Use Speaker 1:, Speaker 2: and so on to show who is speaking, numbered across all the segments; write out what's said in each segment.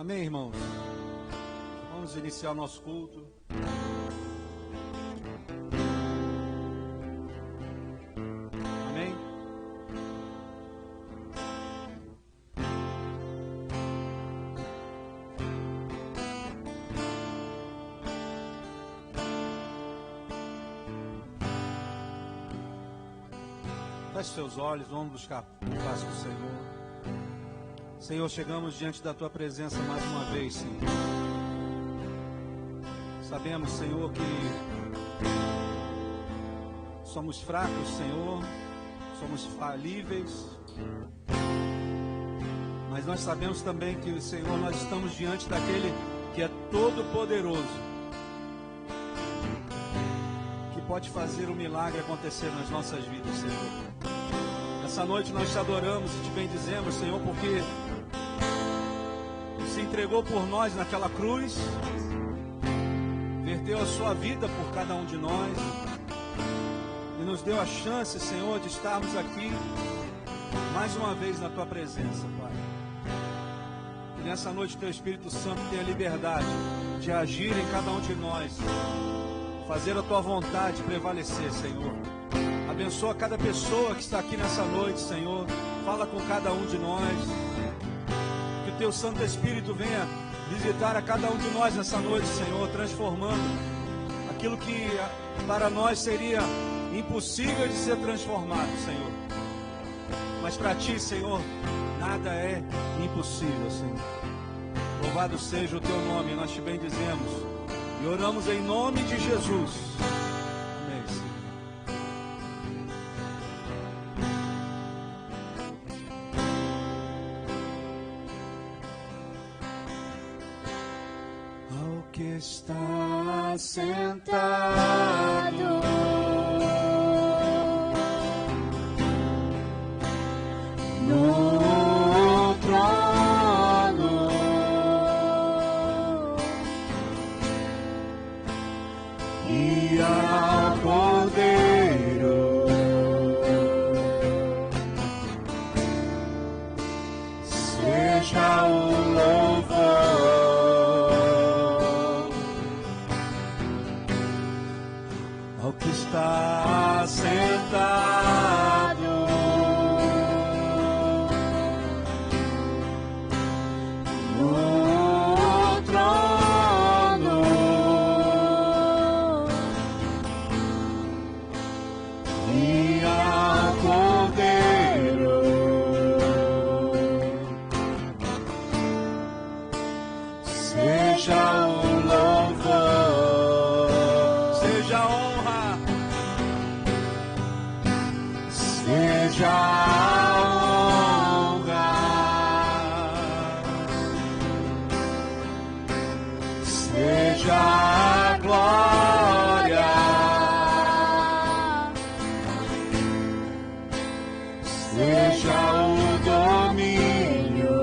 Speaker 1: Amém, irmãos? Vamos iniciar o nosso culto. Amém? Feche seus olhos, vamos buscar a paz do Senhor. Senhor, chegamos diante da Tua presença mais uma vez, Senhor. Sabemos, Senhor, que somos fracos, Senhor, somos falíveis, mas nós sabemos também que, Senhor, nós estamos diante daquele que é todo-poderoso, que pode fazer um milagre acontecer nas nossas vidas, Senhor. Essa noite nós te adoramos e te bendizemos, Senhor, porque se entregou por nós naquela cruz, verteu a sua vida por cada um de nós e nos deu a chance, Senhor, de estarmos aqui mais uma vez na Tua presença, Pai. Que nessa noite Teu Espírito Santo tenha liberdade de agir em cada um de nós, fazer a Tua vontade prevalecer, Senhor. Abençoa cada pessoa que está aqui nessa noite, Senhor. Fala com cada um de nós. Que o Teu Santo Espírito venha visitar a cada um de nós nessa noite, Senhor, transformando aquilo que para nós seria impossível de ser transformado, Senhor. Mas para Ti, Senhor, nada é impossível, Senhor. Louvado seja o Teu nome, nós Te bendizemos e oramos em nome de Jesus. Amém, Senhor. Que está sentado no trono e ao Cordeiro seja o louvor. Está sentado no trono e ao Cordeiro seja o louvor, seja a honra, seja a honra, seja a glória, seja o domínio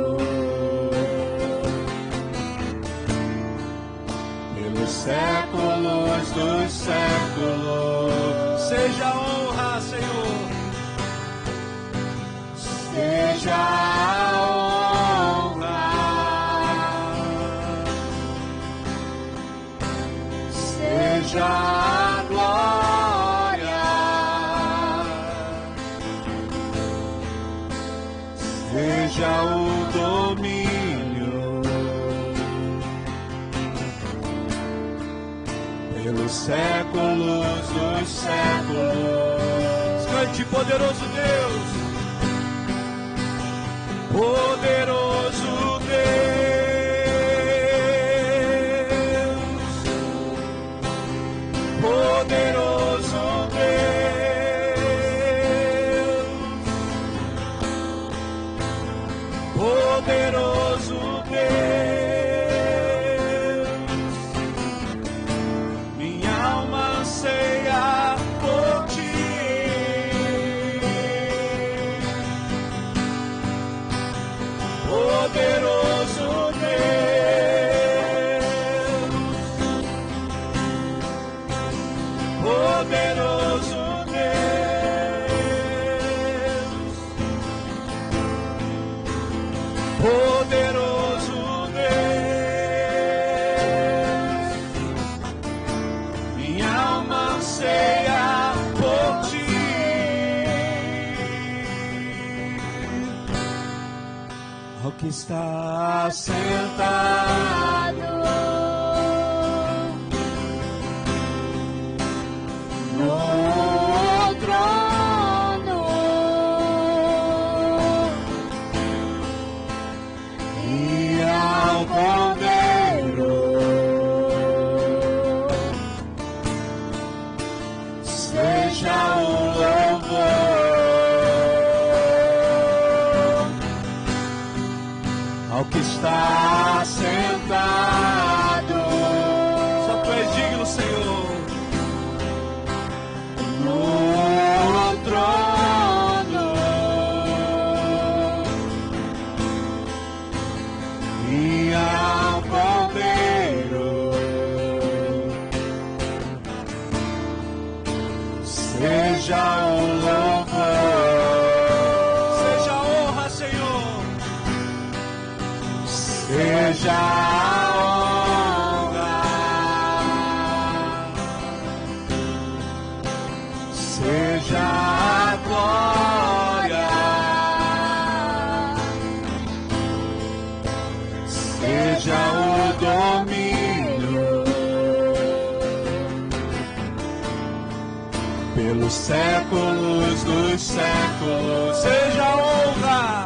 Speaker 1: pelos séculos dos séculos. Seja a honra, Senhor. Seja a honra, seja a glória, seja o domínio pelos séculos dos séculos. Cante, poderoso Deus. Poderoso Deus, poderoso Deus, poderoso Deus, minha alma anseia por Ti. Poderoso Deus, poderoso Deus, poderoso Deus. anseia por ti. Ao que está sentado no trono e ao Cordeiro seja o louvor. Ao que está sentado, só tu és digno, Senhor, no trono e ao Cordeiro seja o louvor. Seja a honra, Senhor. Seja a honra, seja a glória, seja o domínio pelos séculos dos séculos. Seja a honra,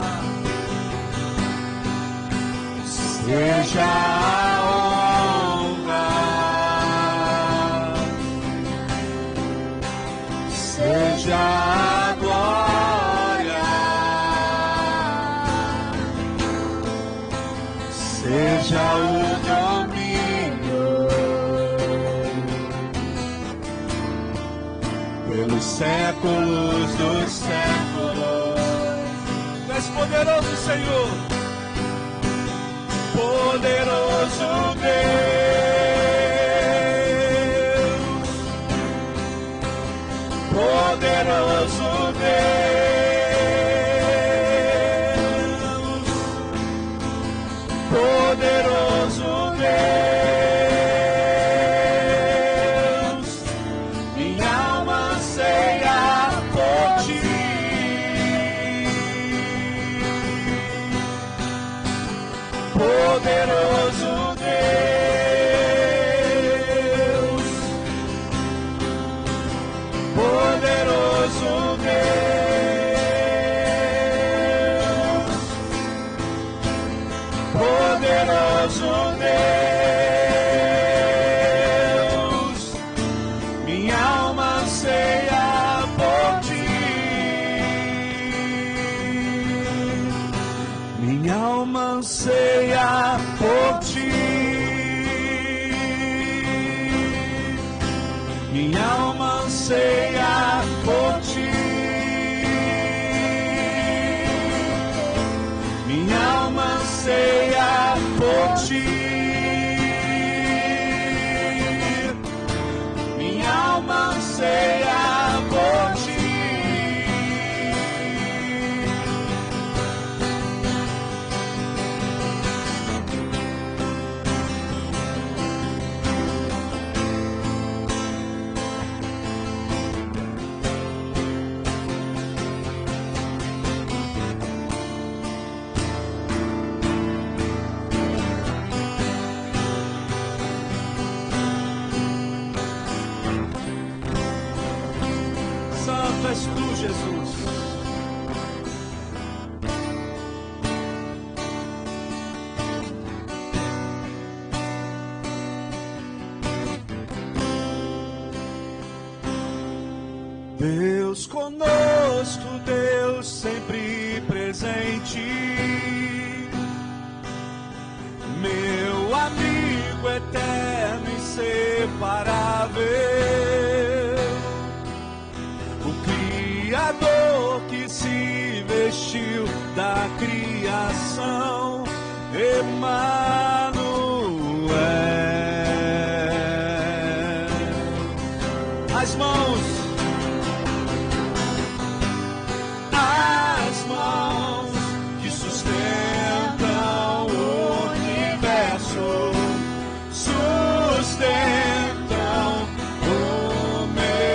Speaker 1: seja a honra, seja a glória, seja o domínio pelos séculos dos séculos. Tu és poderoso, Senhor. Poderoso Deus, poderoso Deus, poderoso Deus, minha alma anseia por ti. Poderoso Deus, poderoso Deus, poderoso Deus, minha alma anseia por ti. Minha alma anseia por ti. Minha alma anseia por ti. Minha alma anseia por ti. Minha alma anseia por ti. Santo és tu, Jesus. Deus conosco, Deus sempre presente, meu amigo eterno e inseparável, o Criador que se vestiu da criação, Emanuel. As mãos que sustentam o universo, sustentam o meu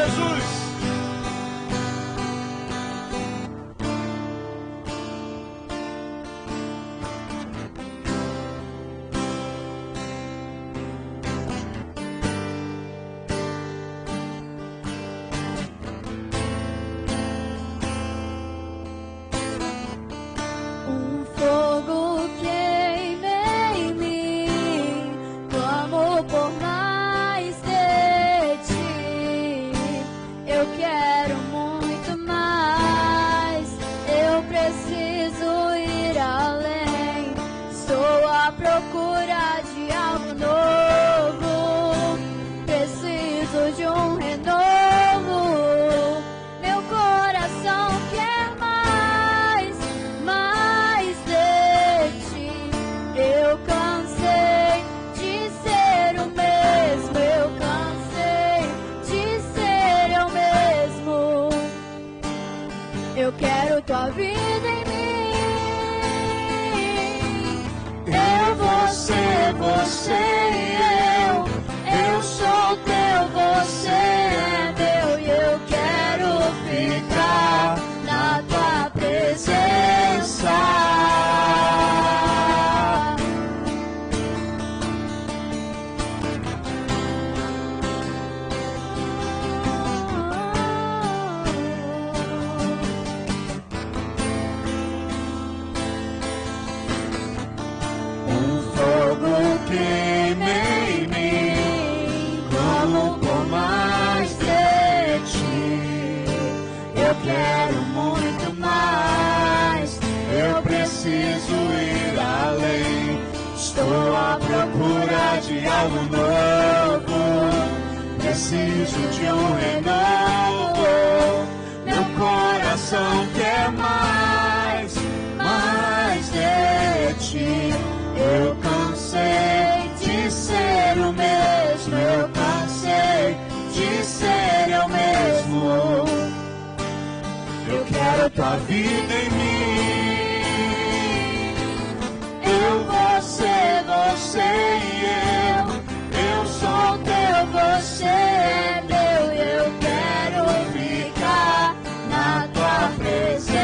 Speaker 1: Jesus.
Speaker 2: Eu quero tua vida em mim. Eu, você, você e eu sou teu, você é meu. E eu quero ficar na tua presença.
Speaker 1: Queime em mim como por mais de ti. Eu quero muito mais, eu preciso ir além. Estou à procura de algo novo, preciso de um renovo. Meu coração quer mais, mais de ti. Eu cansei de ser o mesmo, eu cansei de ser eu mesmo. Eu quero tua vida em mim. Eu, você, você e eu sou teu, você é meu. E eu quero ficar na tua presença.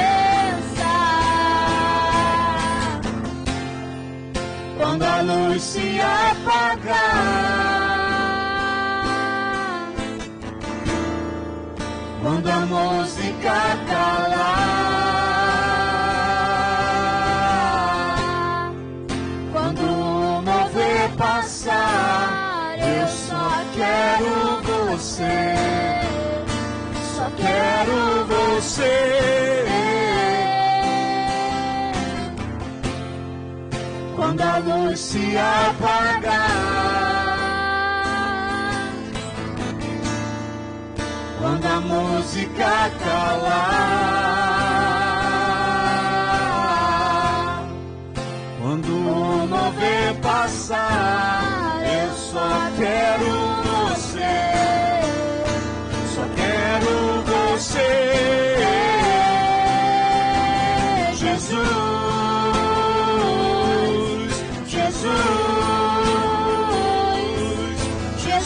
Speaker 1: Quando a luz se apagar, quando a música calar, quando o mover passar, eu só quero você, só quero você. Quando a luz se apagar, quando a música calar, quando o mover passar, eu só quero você, só quero você, Jesus.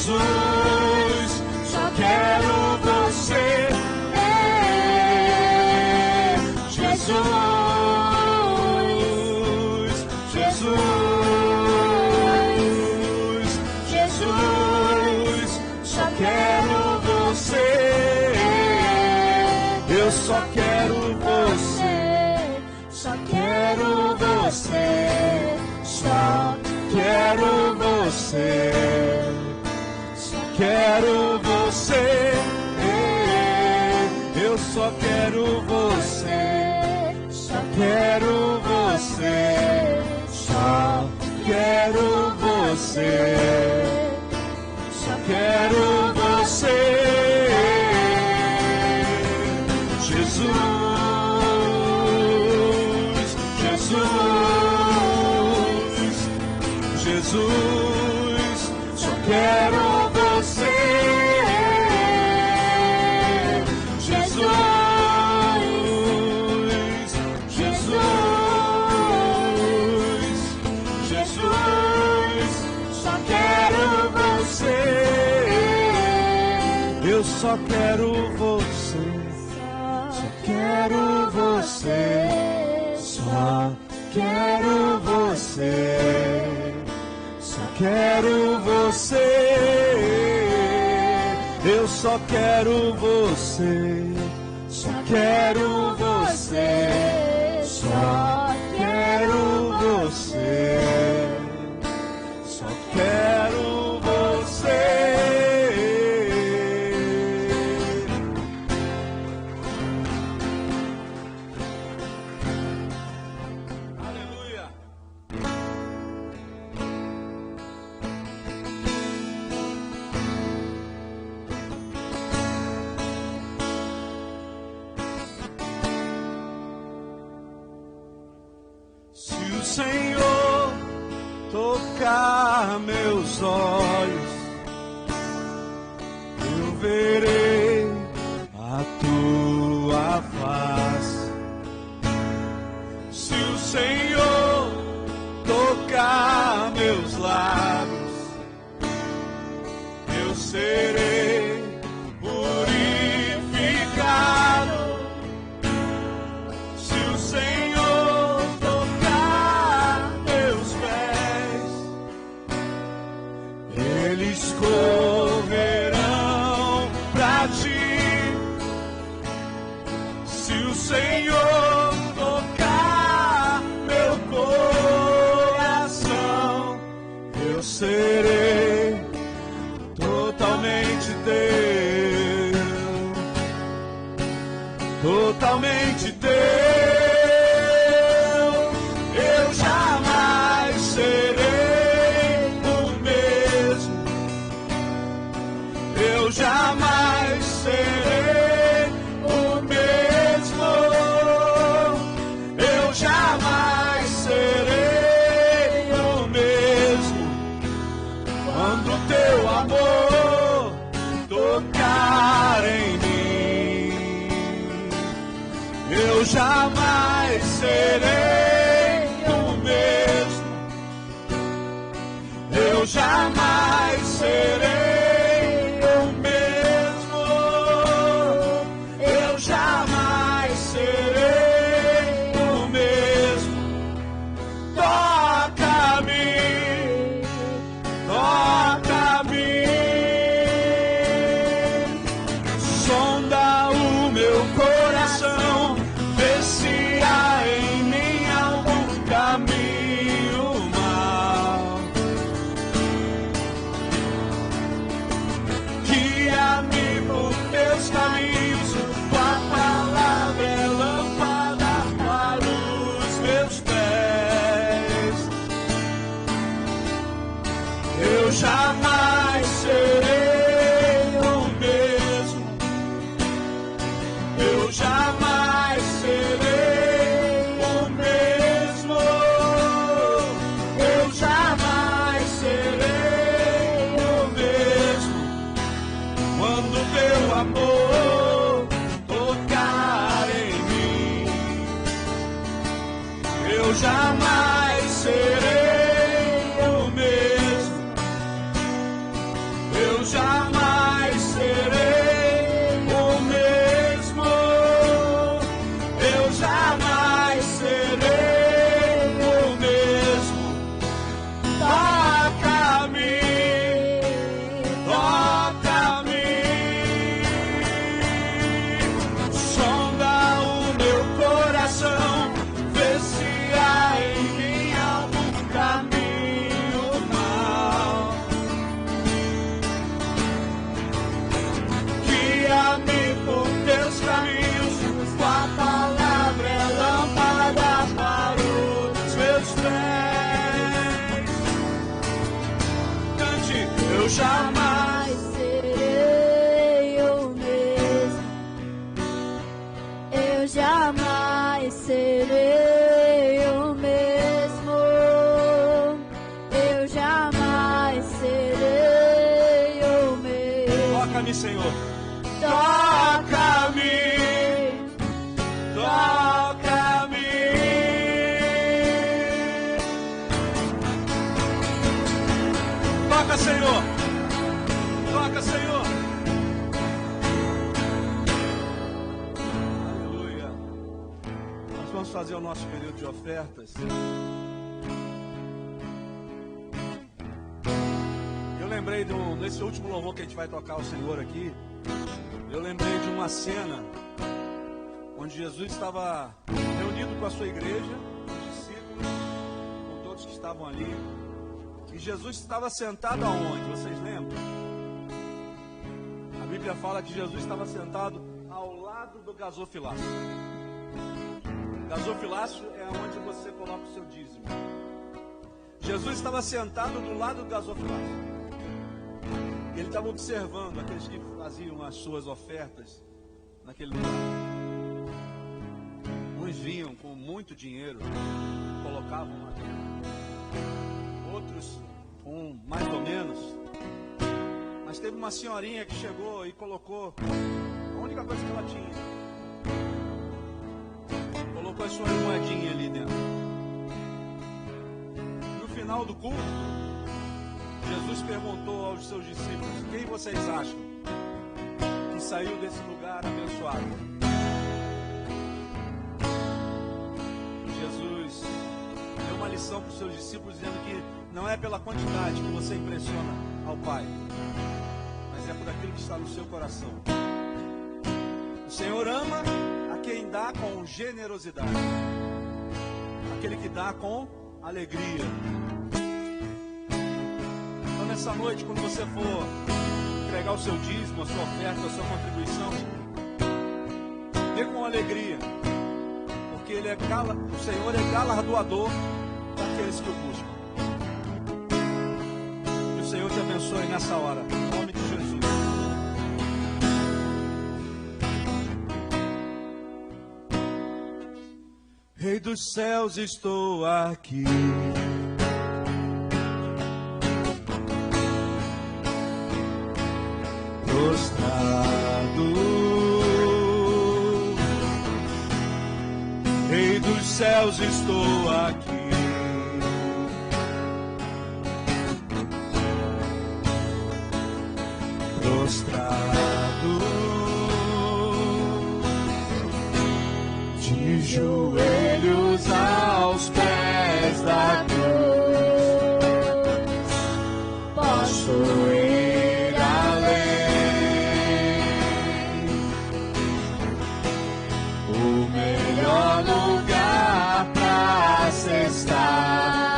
Speaker 1: Jesus, só quero você. Jesus, Jesus, Jesus, só quero você. Eu só quero você, só quero você, só quero você. Quero você, eu só quero você, só quero você, só quero você, só quero você, Jesus, Jesus, Jesus, só quero você, Jesus, Jesus, Jesus, só quero você, Eu só quero você. Só quero você. Só quero você. Só quero você. Eu só quero você. Só quero você. Só quero você. Só quero você. Aleluia. Se o Senhor tocar meus olhos, eu verei a tua face. Se o Senhor tocar meus lábios, eu serei purificado. Se o Senhor tocar meus pés, eles correrão pra ti. Se o Senhor tocar meu coração, eu serei totalmente teu, totalmente teu. Eu jamais serei o mesmo. Eu jamais serei o mesmo. Eu jamais serei o mesmo. Quando teu amor tocar em mim, eu jamais serei o mesmo. Eu jamais serei o mesmo. Eu jamais serei o mesmo. Toca-me, toca-me. Sonda o meu coração, vê se há em mim algum caminho mau. Guia-me por teus caminhos, tua palavra é lâmpada para os meus pés. Eu jamais serei o mesmo. Eu jamais serei o mesmo. Eu jamais serei o mesmo. Quando teu amor tocar em mim, eu jamais serei o mesmo. Eu jamais serei o mesmo. Eu jamais serei o mesmo. Toca-me, toca-me. Sonda o meu coração, vê se há em mim algum caminho mau. Guia-me por teus caminhos, tua palavra é lâmpada para os meus pés. Cante, eu jamais
Speaker 2: serei o mesmo. Eu jamais serei o mesmo. Eu jamais serei o mesmo.
Speaker 1: toca-me, Senhor.
Speaker 2: Toca-me,
Speaker 1: Toca-me. Toca, Senhor. Toca, Senhor. fazer o nosso período de ofertas. Eu lembrei nesse último louvor que a gente vai tocar ao Senhor aqui, eu lembrei de uma cena onde Jesus estava reunido com a sua igreja, os discípulos, com todos que estavam ali. E Jesus estava sentado aonde? Vocês lembram? A Bíblia fala que Jesus estava sentado ao lado do gasofilácio. Gasofilácio é onde você coloca o seu dízimo. Jesus estava sentado do lado do gasofilácio. Ele estava observando aqueles que faziam as suas ofertas naquele lugar. Uns vinham com muito dinheiro, colocavam lá dentro. Outros com mais ou menos. Mas teve uma senhorinha que chegou e colocou a única coisa que ela tinha. Colocou as suas moedinhas ali dentro. No final do culto, Jesus perguntou aos seus discípulos: quem vocês acham que saiu desse lugar abençoado? Jesus deu uma lição para os seus discípulos, dizendo que não é pela quantidade que você impressiona ao Pai, mas é por aquilo que está no seu coração. O Senhor ama a quem dá com generosidade, aquele que dá com alegria. Então nessa noite, quando você for entregar o seu dízimo, a sua oferta, a sua contribuição, dê com alegria, porque o Senhor é galardoador daqueles que o buscam. Que o Senhor te abençoe nessa hora, em nome de Jesus. Rei dos céus, estou aqui. Prostrado. Rei dos céus, estou aqui. Prostrado, de joelhos aos pés da cruz, posso ir além. O melhor lugar para se estar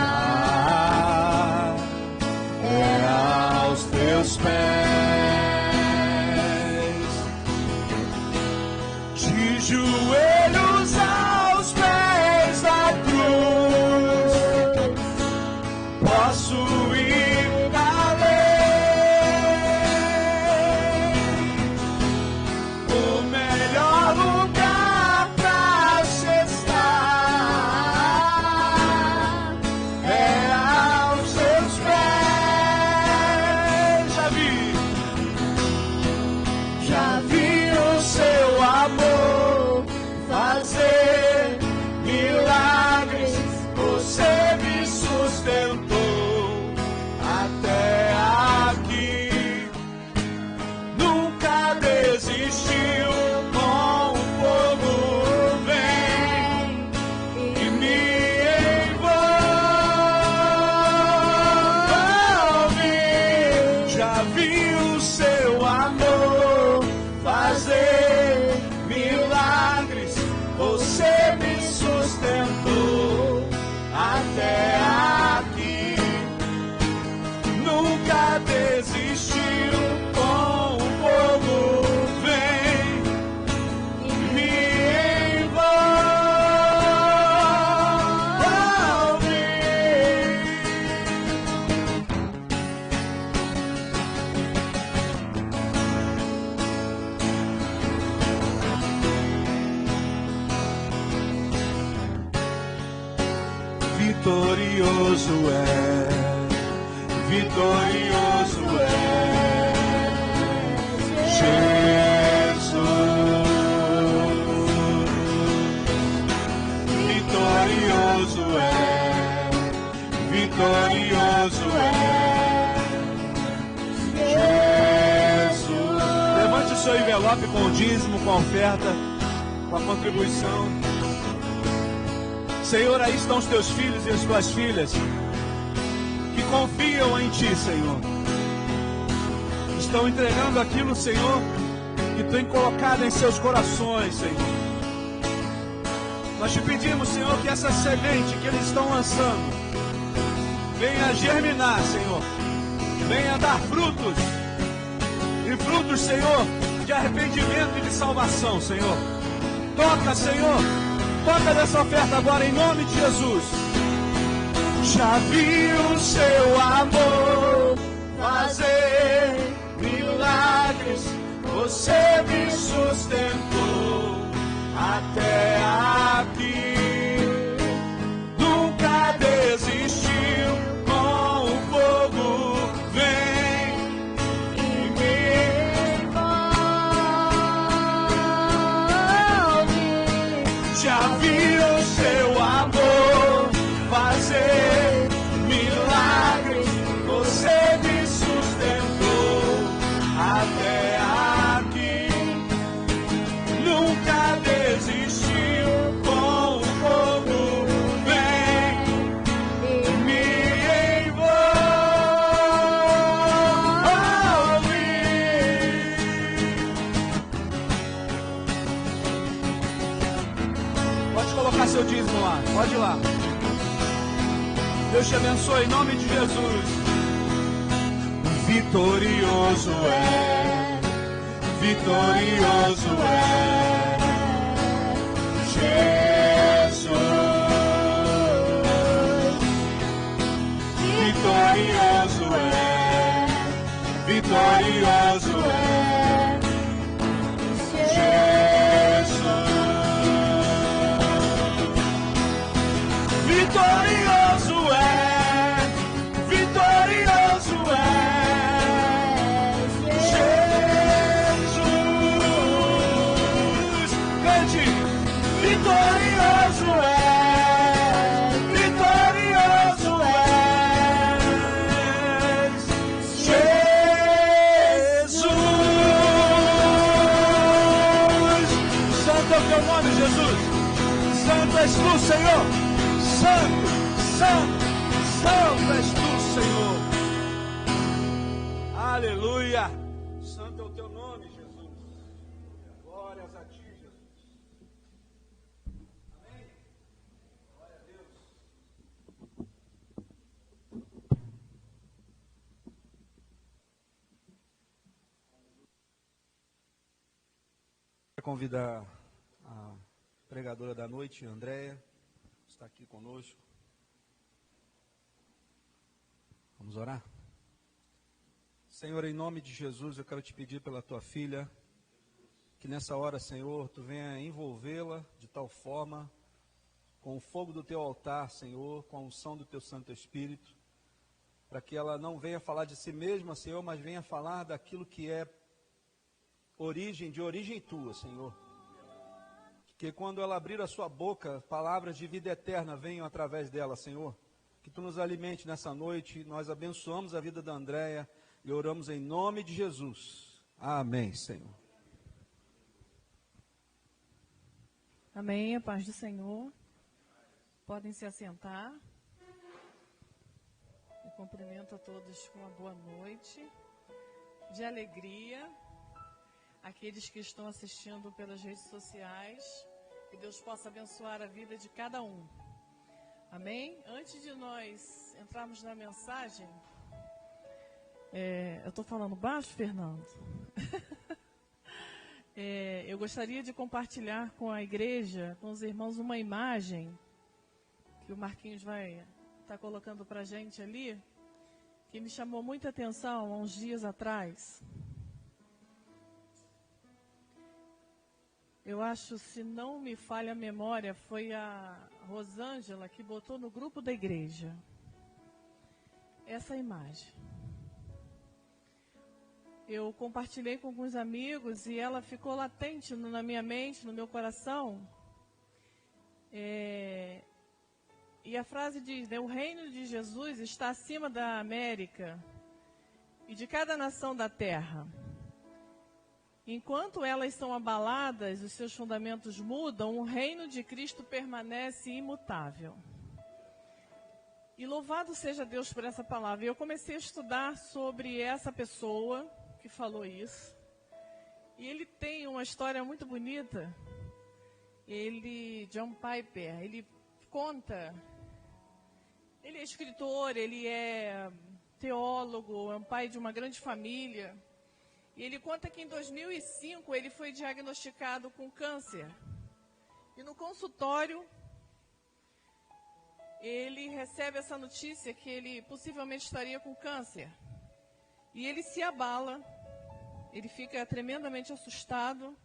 Speaker 1: é aos teus pés. De joelhos aos pés da cruz, posso ir além. O melhor lugar pra se estar é aos seus pés. Já vi o seu amor fazer milagres, você me sustentou até aqui, nunca desistiu. Com o fogo vem e me envolve. Já vi o seu amor fazer milagres, você me sustentou até aqui, nunca desistiu. Com o fogo vem e me envolve. Vitorioso é Jesus. Vitorioso é Jesus. Levante o seu envelope com o dízimo, com a oferta, com a contribuição. Senhor, aí estão os teus filhos e as tuas filhas que confiam em Ti, Senhor. Estão entregando aquilo, Senhor, que Tu tem colocado em seus corações, Senhor. Nós te pedimos, Senhor, que essa semente que eles estão lançando venha germinar, Senhor. Venha dar frutos. E frutos, Senhor, de arrependimento e de salvação, Senhor. Toca, Senhor. Toca dessa oferta agora em nome de Jesus. Já vi o seu amor fazer milagres. Você me sustentou até aqui. Nunca desistiu. Com o fogo vem e me envolve. Já vi o seu amor fazer milagres. Você me sustentou até aqui. Nunca desistiu. Com o fogo vem e me envolve. Pode colocar seu dízimo lá, pode ir lá. Deus te abençoe em nome de Jesus. Vitorioso é, vitorioso é Jesus. Vitorioso é, vitorioso é Jesus. Vitorioso é, vitorioso é Jesus. Cante, vitorioso é, vitorioso é Jesus. Santo é o teu nome, Jesus. Santo és tu, Senhor. Santo, santo, santo és tu, Senhor. Aleluia. Santo é o teu nome, Jesus. Glórias a ti, Jesus. Amém. Glória a Deus. Quero convidar a pregadora da noite, Andréia, está aqui conosco. Vamos orar? Senhor, em nome de Jesus, eu quero te pedir pela tua filha, que nessa hora, Senhor, tu venha envolvê-la de tal forma, com o fogo do teu altar, Senhor, com a unção do teu Santo Espírito, para que ela não venha falar de si mesma, Senhor, mas venha falar daquilo que é de origem tua, Senhor. Que quando ela abrir a sua boca, palavras de vida eterna venham através dela, Senhor. Que tu nos alimente nessa noite. Nós abençoamos a vida da Andréia e oramos em nome de Jesus. Amém, Senhor.
Speaker 3: Amém, a paz do Senhor. Podem se assentar. Eu cumprimento a todos com uma boa noite, de alegria. Aqueles que estão assistindo pelas redes sociais, que Deus possa abençoar a vida de cada um. Amém? Antes de nós entrarmos na mensagem, eu estou falando baixo, Fernando? Eu gostaria de compartilhar com a igreja, com os irmãos, uma imagem que o Marquinhos vai estar colocando para a gente ali, que me chamou muita atenção há uns dias atrás. Eu acho, se não me falha a memória, foi a Rosângela que botou no grupo da igreja essa imagem. Eu compartilhei com alguns amigos e ela ficou latente na minha mente, no meu coração. E a frase diz, né, o reino de Jesus está acima da América e de cada nação da terra. Enquanto elas são abaladas, os seus fundamentos mudam, o reino de Cristo permanece imutável. E louvado seja Deus por essa palavra. Eu comecei a estudar sobre essa pessoa que falou isso. E ele tem uma história muito bonita. John Piper, ele conta, ele é escritor, ele é teólogo, é um pai de uma grande família. E ele conta que em 2005 ele foi diagnosticado com câncer. E no consultório, ele recebe essa notícia que ele possivelmente estaria com câncer. E ele se abala, ele fica tremendamente assustado.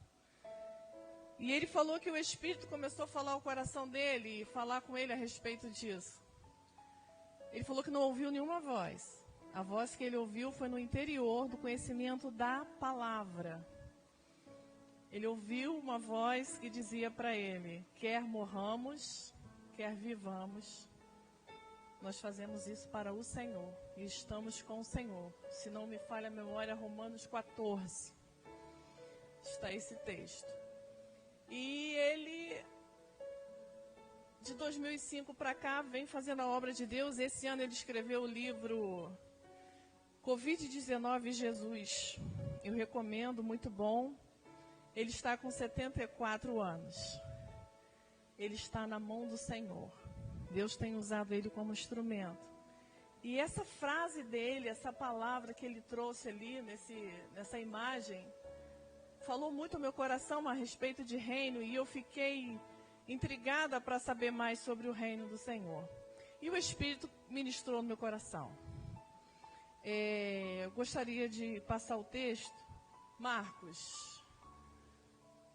Speaker 3: E ele falou que o Espírito começou a falar ao coração dele e falar com ele a respeito disso. Ele falou que não ouviu nenhuma voz. A voz que ele ouviu foi no interior do conhecimento da palavra. Ele ouviu uma voz que dizia para ele: quer morramos, quer vivamos, nós fazemos isso para o Senhor e estamos com o Senhor. Se não me falha a memória, Romanos 14. Está esse texto. E ele, de 2005 para cá, vem fazendo a obra de Deus. Esse ano ele escreveu o livro Covid-19 Jesus. Eu recomendo, muito bom. Ele está com 74 anos. Ele está na mão do Senhor. Deus tem usado ele como instrumento. E essa frase dele, essa palavra que ele trouxe ali nessa imagem, falou muito ao meu coração a respeito de reino, e eu fiquei intrigada para saber mais sobre o reino do Senhor. E o Espírito ministrou no meu coração. Eu gostaria de passar o texto.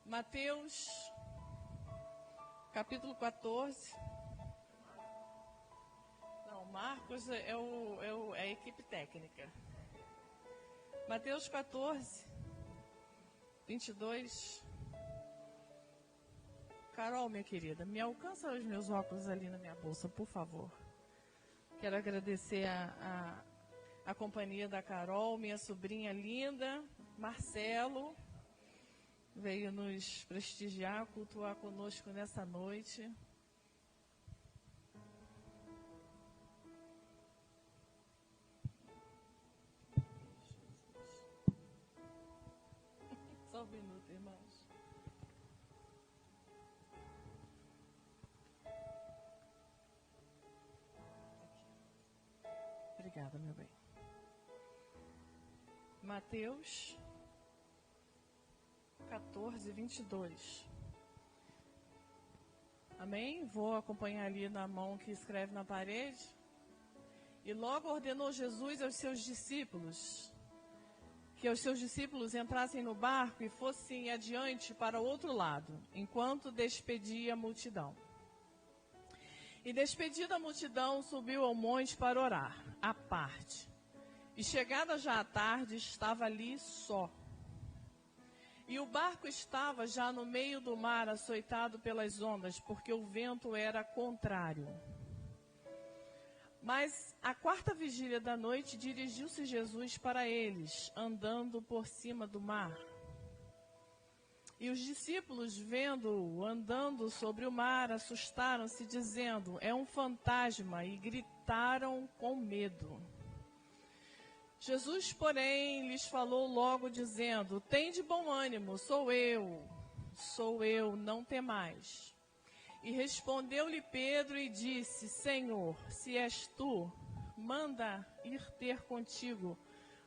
Speaker 3: Mateus, capítulo 14. Não, Marcos é a equipe técnica. Mateus 14, 22. Carol, minha querida, me alcança os meus óculos ali na minha bolsa, por favor. Quero agradecer a companhia da Carol, minha sobrinha linda, Marcelo, veio nos prestigiar, cultuar conosco nessa noite. Só um minuto, irmãos. Obrigada, meu bem. Mateus 14, 22. Amém? Vou acompanhar ali na mão que escreve na parede. E logo ordenou Jesus aos seus discípulos que os seus discípulos entrassem no barco e fossem adiante para o outro lado, enquanto despedia a multidão. E despedida a multidão, subiu ao monte para orar, à parte. E chegada já a tarde, estava ali só. E o barco estava já no meio do mar, açoitado pelas ondas, porque o vento era contrário. Mas à quarta vigília da noite, dirigiu-se Jesus para eles, andando por cima do mar. E os discípulos, vendo-o andando sobre o mar, assustaram-se, dizendo: é um fantasma, e gritaram com medo. Jesus, porém, lhes falou logo, dizendo: tende bom ânimo, sou eu, não temais. E respondeu-lhe Pedro e disse: Senhor, se és tu, manda ir ter contigo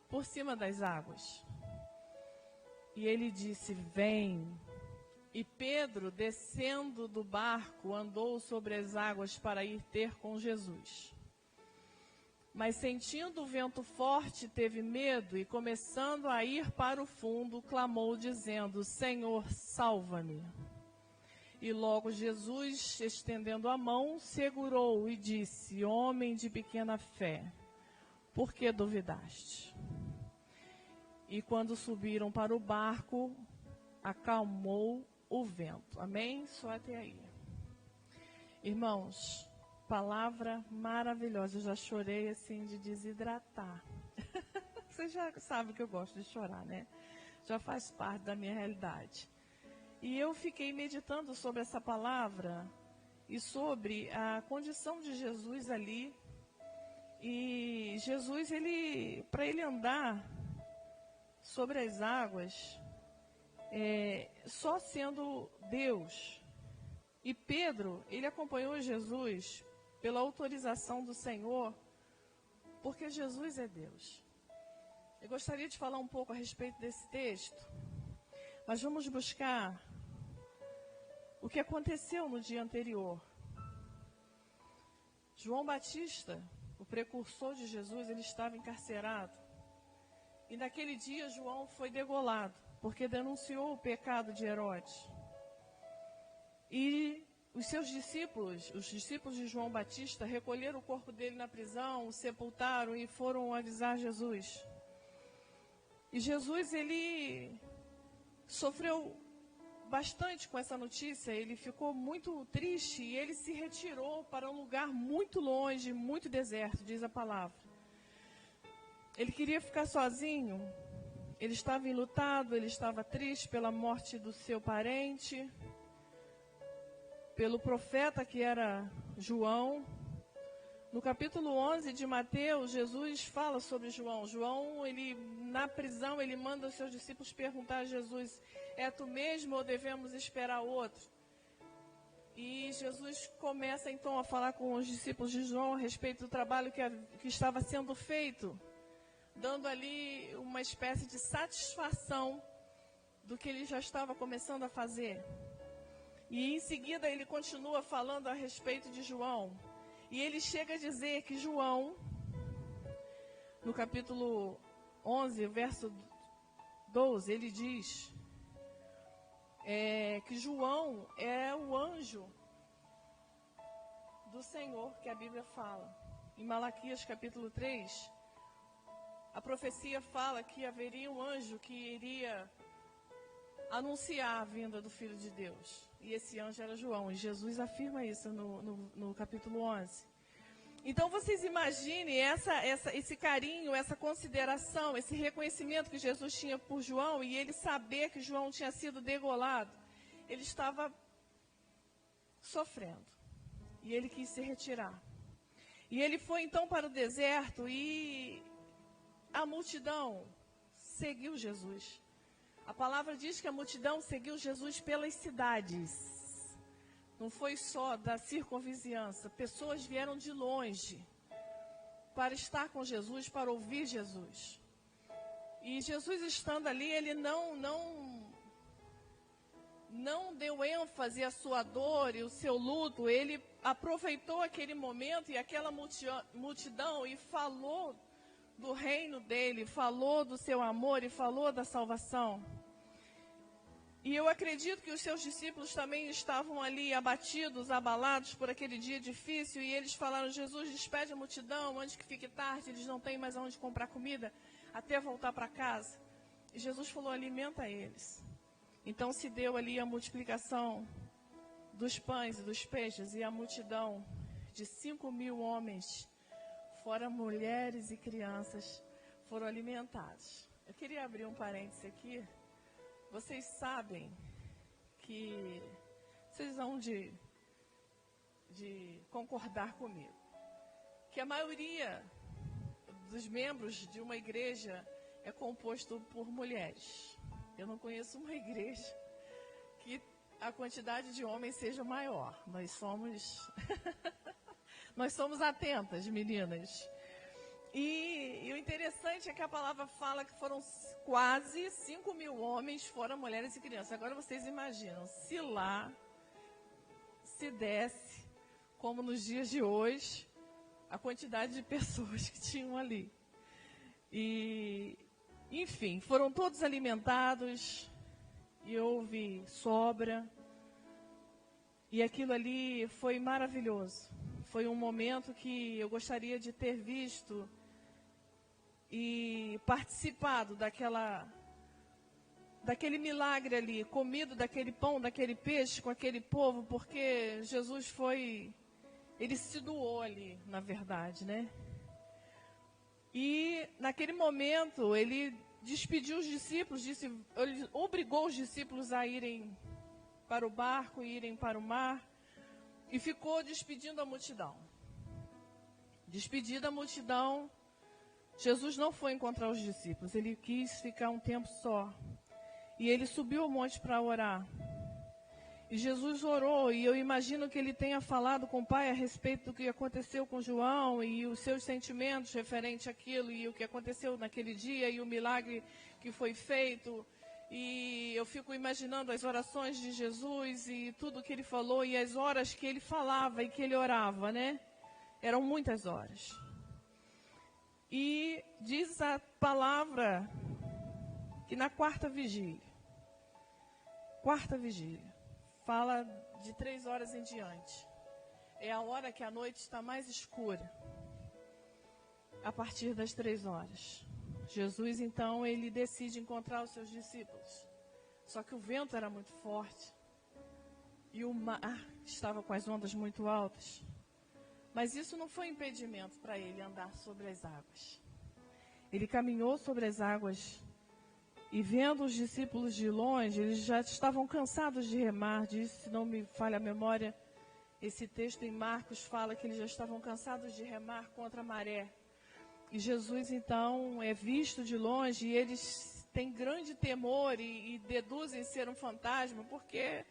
Speaker 3: por cima das águas. E ele disse: vem. E Pedro, descendo do barco, andou sobre as águas para ir ter com Jesus. Mas sentindo o vento forte, teve medo e, começando a ir para o fundo, clamou, dizendo: Senhor, salva-me. E logo Jesus, estendendo a mão, segurou e disse: homem de pequena fé, por que duvidaste? E quando subiram para o barco, acalmou o vento. Amém? Só até aí. Irmãos, palavra maravilhosa. Eu já chorei assim de desidratar. Você já sabe que eu gosto de chorar, né? já faz parte da minha realidade. E eu fiquei meditando sobre essa palavra e sobre a condição de Jesus ali. E Jesus, para ele andar sobre as águas, só sendo Deus. E Pedro, ele acompanhou Jesus pela autorização do Senhor, porque Jesus é Deus. Eu gostaria de falar um pouco a respeito desse texto, mas vamos buscar o que aconteceu no dia anterior. João Batista, o precursor de Jesus, ele estava encarcerado. E naquele dia João foi degolado, porque denunciou o pecado de Herodes. E os seus discípulos, os discípulos de João Batista, recolheram o corpo dele na prisão, o sepultaram e foram avisar Jesus. E Jesus, ele sofreu bastante com essa notícia, ele ficou muito triste e ele se retirou para um lugar muito longe, muito deserto, diz a palavra. Ele queria ficar sozinho, ele estava enlutado, ele estava triste pela morte do seu parente, pelo profeta que era João. No capítulo 11 de Mateus, Jesus fala sobre João. João, na prisão, ele manda os seus discípulos perguntar a Jesus: é tu mesmo ou devemos esperar outro? E Jesus começa então a falar com os discípulos de João a respeito do trabalho que estava sendo feito, dando ali uma espécie de satisfação do que ele já estava começando a fazer. E em seguida ele continua falando a respeito de João. E ele chega a dizer que João, no capítulo 11, verso 12, ele diz que João é o anjo do Senhor, que a Bíblia fala. Em Malaquias capítulo 3, a profecia fala que haveria um anjo que iria anunciar a vinda do Filho de Deus. E esse anjo era João. E Jesus afirma isso no capítulo 11. Então vocês imaginem esse carinho, essa consideração, esse reconhecimento que Jesus tinha por João, e ele saber que João tinha sido degolado. Ele estava sofrendo. E ele quis se retirar. E ele foi então para o deserto e a multidão seguiu Jesus. A palavra diz que a multidão seguiu Jesus pelas cidades. Não foi só da circunvizinhança. Pessoas vieram de longe para estar com Jesus, para ouvir Jesus. E Jesus estando ali, ele não deu ênfase à sua dor e o seu luto. Ele aproveitou aquele momento e aquela multidão e falou do reino dele, falou do seu amor e falou da salvação. E eu acredito que os seus discípulos também estavam ali abatidos, abalados por aquele dia difícil, e eles falaram: Jesus, despede a multidão antes que fique tarde, eles não têm mais aonde comprar comida até voltar para casa. E Jesus falou: alimenta eles. Então se deu ali a multiplicação dos pães e dos peixes, e a multidão de 5.000 homens, fora mulheres e crianças, foram alimentados. Eu queria abrir um parêntese aqui. Vocês sabem que, vocês vão de concordar comigo, que a maioria dos membros de uma igreja é composto por mulheres. Eu não conheço uma igreja que a quantidade de homens seja maior. Nós somos nós somos atentas, meninas. E o interessante é que a palavra fala que foram quase 5.000 homens, fora mulheres e crianças. Agora vocês imaginam, se lá se desse, como nos dias de hoje, a quantidade de pessoas que tinham ali. E, enfim, foram todos alimentados, e houve sobra. E aquilo ali foi maravilhoso. Foi um momento que eu gostaria de ter visto e participado daquele milagre ali, comido daquele pão, daquele peixe com aquele povo, porque Jesus ele se doou ali, na verdade, né? E naquele momento ele despediu os discípulos, ele obrigou os discípulos a irem para o barco, irem para o mar, e ficou despedindo a multidão. Despedida a multidão, Jesus não foi encontrar os discípulos, ele quis ficar um tempo só. E ele subiu ao monte para orar. E Jesus orou, e eu imagino que ele tenha falado com o Pai a respeito do que aconteceu com João e os seus sentimentos referente àquilo, e o que aconteceu naquele dia, e o milagre que foi feito. E eu fico imaginando as orações de Jesus e tudo que ele falou, e as horas que ele falava e que ele orava, né? Eram muitas horas. E diz a palavra que na quarta vigília, fala de 3 horas em diante. É a hora que a noite está mais escura. A partir das 3 horas. Jesus, então, ele decide encontrar os seus discípulos. Só que o vento era muito forte. E o mar estava com as ondas muito altas. Mas isso não foi impedimento para ele andar sobre as águas. Ele caminhou sobre as águas. E vendo os discípulos de longe, eles já estavam cansados de remar. Diz, se não me falha a memória, esse texto em Marcos fala que eles já estavam cansados de remar contra a maré. E Jesus, então, é visto de longe e eles têm grande temor e deduzem ser um fantasma, porque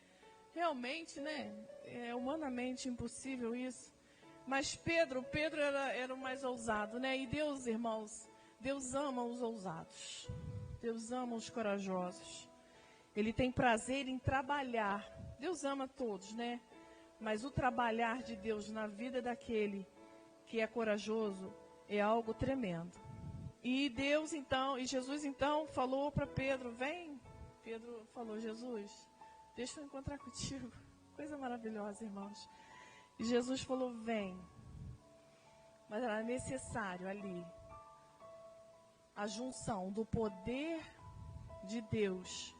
Speaker 3: realmente, né, é humanamente impossível isso. Mas Pedro era o mais ousado, né? E Deus, irmãos, Deus ama os ousados. Deus ama os corajosos. Ele tem prazer em trabalhar. Deus ama todos, né? Mas o trabalhar de Deus na vida daquele que é corajoso é algo tremendo. E Jesus então falou para Pedro, vem. Pedro falou, Jesus, deixa eu encontrar contigo. Coisa maravilhosa, irmãos. E Jesus falou, vem. Mas era necessário ali a junção do poder de Deus,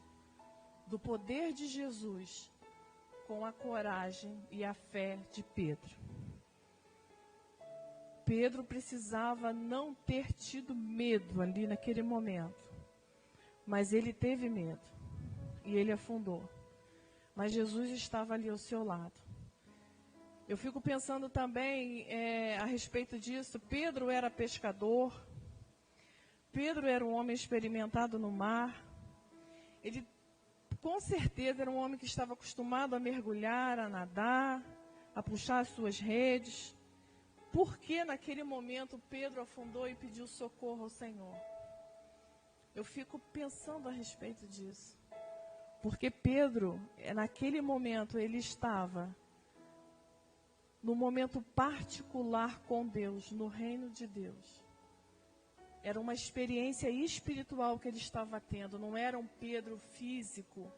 Speaker 3: do poder de Jesus, com a coragem e a fé de Pedro. Pedro precisava não ter tido medo ali naquele momento, mas ele teve medo e ele afundou. Mas Jesus estava ali ao seu lado. Eu fico pensando também a respeito disso. Pedro era pescador. Pedro era um homem experimentado no mar. Ele, com certeza, era um homem que estava acostumado a mergulhar, a nadar, a puxar as suas redes. Por que naquele momento Pedro afundou e pediu socorro ao Senhor? Eu fico pensando a respeito disso. Porque Pedro, naquele momento, ele estava no momento particular com Deus, no reino de Deus. Era uma experiência espiritual que ele estava tendo, não era um Pedro físico.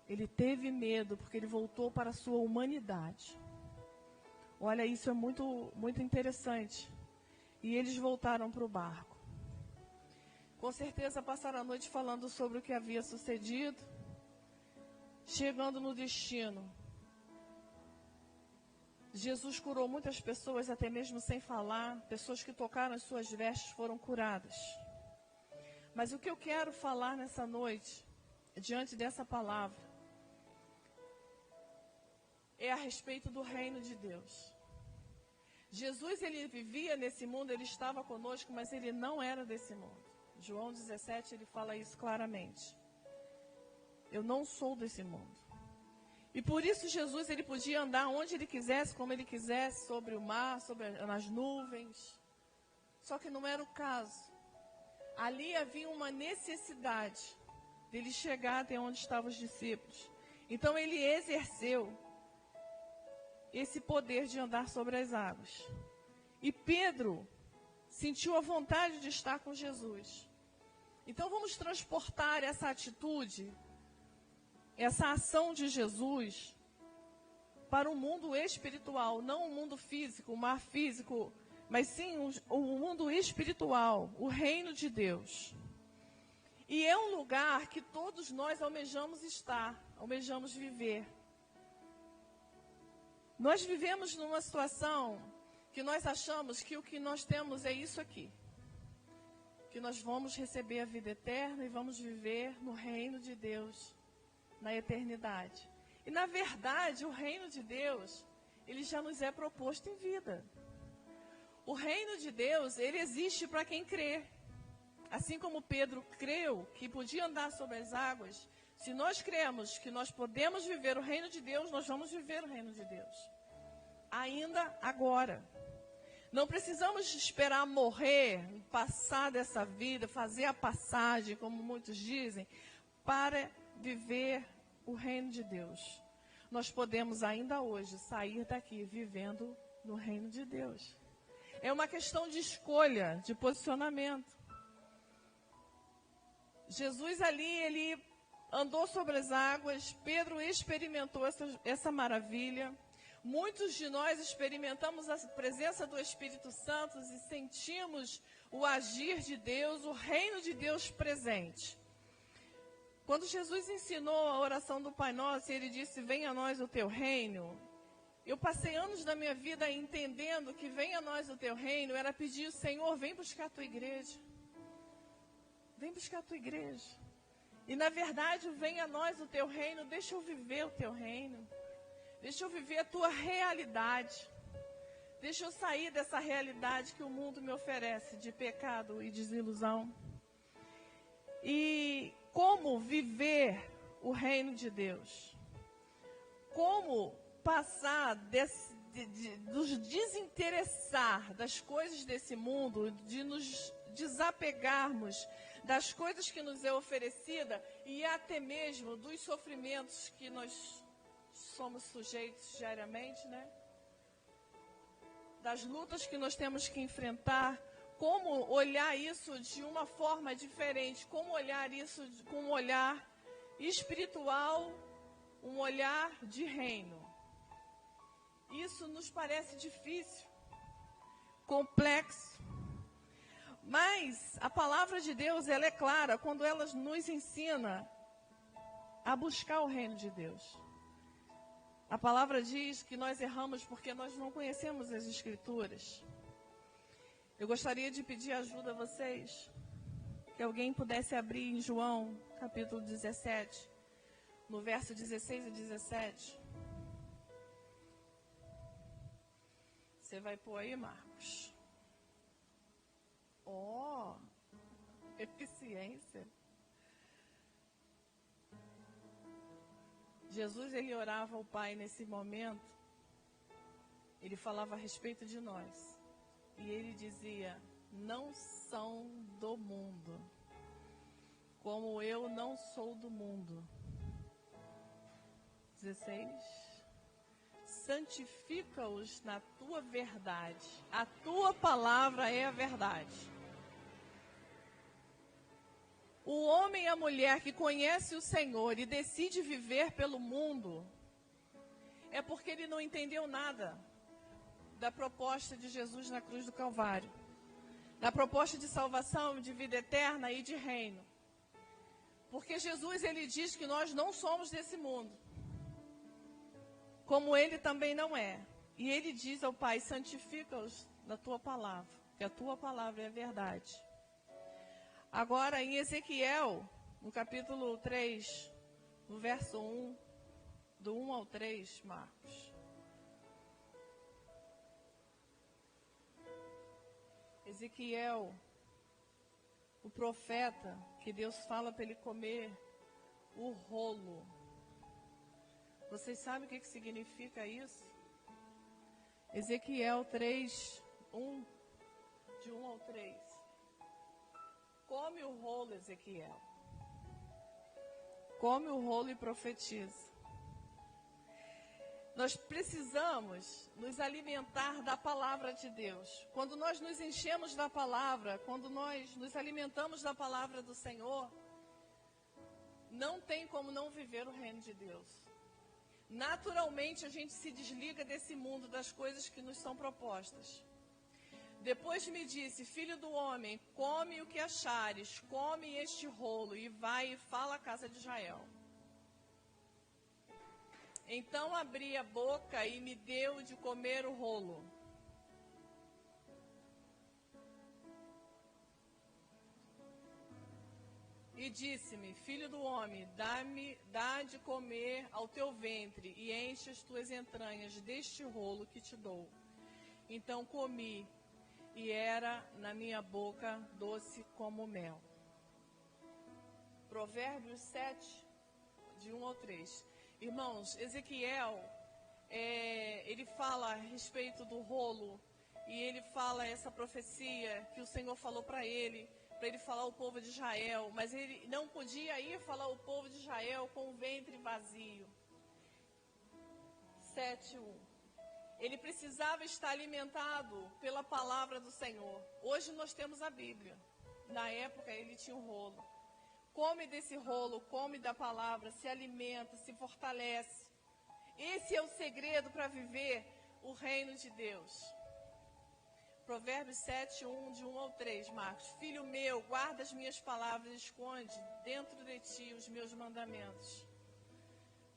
Speaker 3: Ele teve medo porque ele voltou para a sua humanidade. Olha, isso é muito, muito interessante. E eles voltaram para o barco. Com certeza passaram a noite falando sobre o que havia sucedido. Chegando no destino, Jesus curou muitas pessoas, até mesmo sem falar. Pessoas que tocaram as suas vestes foram curadas. Mas o que eu quero falar nessa noite, diante dessa palavra, é a respeito do reino de Deus. Jesus, ele vivia nesse mundo, ele estava conosco, mas ele não era desse mundo. João 17, ele fala isso claramente. Eu não sou desse mundo. E por isso Jesus, ele podia andar onde ele quisesse, como ele quisesse, sobre o mar, nas nuvens. Só que não era o caso. Ali havia uma necessidade dele chegar até onde estavam os discípulos. Então ele exerceu esse poder de andar sobre as águas. E Pedro sentiu a vontade de estar com Jesus. Então vamos transportar essa atitude, essa ação de Jesus para o mundo espiritual, não o mundo físico, o mar físico, mas sim o mundo espiritual, o reino de Deus. E é um lugar que todos nós almejamos estar, almejamos viver. Nós vivemos numa situação que nós achamos que o que nós temos é isso aqui. que nós vamos receber a vida eterna e vamos viver no reino de Deus, na eternidade. E na verdade, o reino de Deus, ele já nos é proposto em vida. O reino de Deus, ele existe para quem crê. Assim como Pedro creu que podia andar sobre as águas, se nós cremos que nós podemos viver o reino de Deus, nós vamos viver o reino de Deus. Ainda agora. Não precisamos esperar morrer, passar dessa vida, fazer a passagem, como muitos dizem, para viver o reino de Deus. Nós podemos ainda hoje sair daqui vivendo no reino de Deus. É uma questão de escolha, de posicionamento. Jesus ali, ele andou sobre as águas, Pedro experimentou essa maravilha. Muitos de nós experimentamos a presença do Espírito Santo e sentimos o agir de Deus, o reino de Deus presente. Quando Jesus ensinou a oração do Pai Nosso, ele disse, venha a nós o teu reino. Eu passei anos da minha vida entendendo que venha a nós o teu reino, era pedir, Senhor, vem buscar a tua igreja. Vem buscar a tua igreja. E na verdade, venha a nós o teu reino, deixa eu viver o teu reino. Deixa eu viver a tua realidade. Deixa eu sair dessa realidade que o mundo me oferece de pecado e desilusão. E como viver o reino de Deus? Como passar nos desinteressar das coisas desse mundo, de nos desapegarmos das coisas que nos é oferecida e até mesmo dos sofrimentos que nós somos sujeitos diariamente, né? Das lutas que nós temos que enfrentar, como olhar isso de uma forma diferente, como olhar isso com um olhar espiritual, um olhar de reino. Isso nos parece difícil, complexo, mas a palavra de Deus, ela é clara quando ela nos ensina a buscar o reino de Deus. A palavra diz que nós erramos porque nós não conhecemos as Escrituras. Eu gostaria de pedir ajuda a vocês, que alguém pudesse abrir em João, capítulo 17, no verso 16 e 17. Você vai pôr aí, Marcos? Oh, eficiência. Jesus, ele orava ao Pai nesse momento, ele falava a respeito de nós. E ele dizia, não são do mundo, como eu não sou do mundo. 16. Santifica-os na tua verdade. A tua palavra é a verdade. O homem e a mulher que conhece o Senhor e decide viver pelo mundo, é porque ele não entendeu nada da proposta de Jesus na cruz do Calvário, da proposta de salvação, de vida eterna e de reino. Porque Jesus, ele diz que nós não somos desse mundo, como ele também não é. E ele diz ao Pai, santifica-os na tua palavra, que a tua palavra é a verdade. Agora, em Ezequiel, no capítulo 3, no verso 1, do 1 ao 3, Marcos. Ezequiel, o profeta, que Deus fala para ele comer o rolo. Vocês sabem o que significa isso? Ezequiel 3, 1, de 1 ao 3. Come o rolo, Ezequiel. Come o rolo e profetiza. Nós precisamos nos alimentar da palavra de Deus. Quando nós nos enchemos da palavra, quando nós nos alimentamos da palavra do Senhor, não tem como não viver o reino de Deus. Naturalmente a gente se desliga desse mundo, das coisas que nos são propostas. Depois me disse, filho do homem, come o que achares, come este rolo e vai e fala à casa de Israel. Então abri a boca e me deu de comer o rolo. E disse-me: filho do homem, dá de comer ao teu ventre e enche as tuas entranhas deste rolo que te dou. Então comi, e era na minha boca doce como mel. Provérbios 7, de 1 ao 3. Irmãos, Ezequiel, ele fala a respeito do rolo, e ele fala essa profecia que o Senhor falou para ele falar ao povo de Israel, mas ele não podia ir falar ao povo de Israel com o ventre vazio. 7:1. Ele precisava estar alimentado pela palavra do Senhor. Hoje nós temos a Bíblia. Na época ele tinha um rolo. Come desse rolo, come da palavra, se alimenta, se fortalece. Esse é o segredo para viver o reino de Deus. Provérbios 7:1, de 1 ao 3, Marcos. Filho meu, guarda as minhas palavras, esconde dentro de ti os meus mandamentos.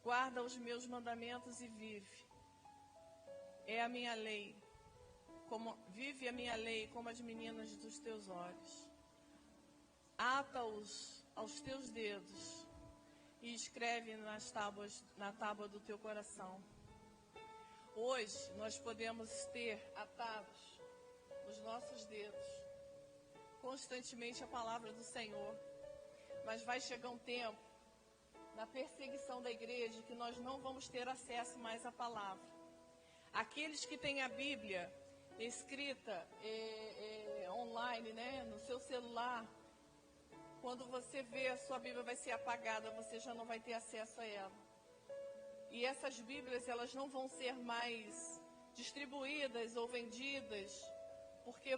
Speaker 3: Guarda os meus mandamentos e vive. É a minha lei, vive a minha lei como as meninas dos teus olhos. Ata-os aos teus dedos e escreve na tábua do teu coração. Hoje nós podemos ter atados nos nossos dedos constantemente a palavra do Senhor, mas vai chegar um tempo na perseguição da igreja que nós não vamos ter acesso mais à palavra. Aqueles que têm a Bíblia escrita online, né, no seu celular, quando você vê a sua Bíblia vai ser apagada, você já não vai ter acesso a ela. E essas Bíblias, elas não vão ser mais distribuídas ou vendidas, porque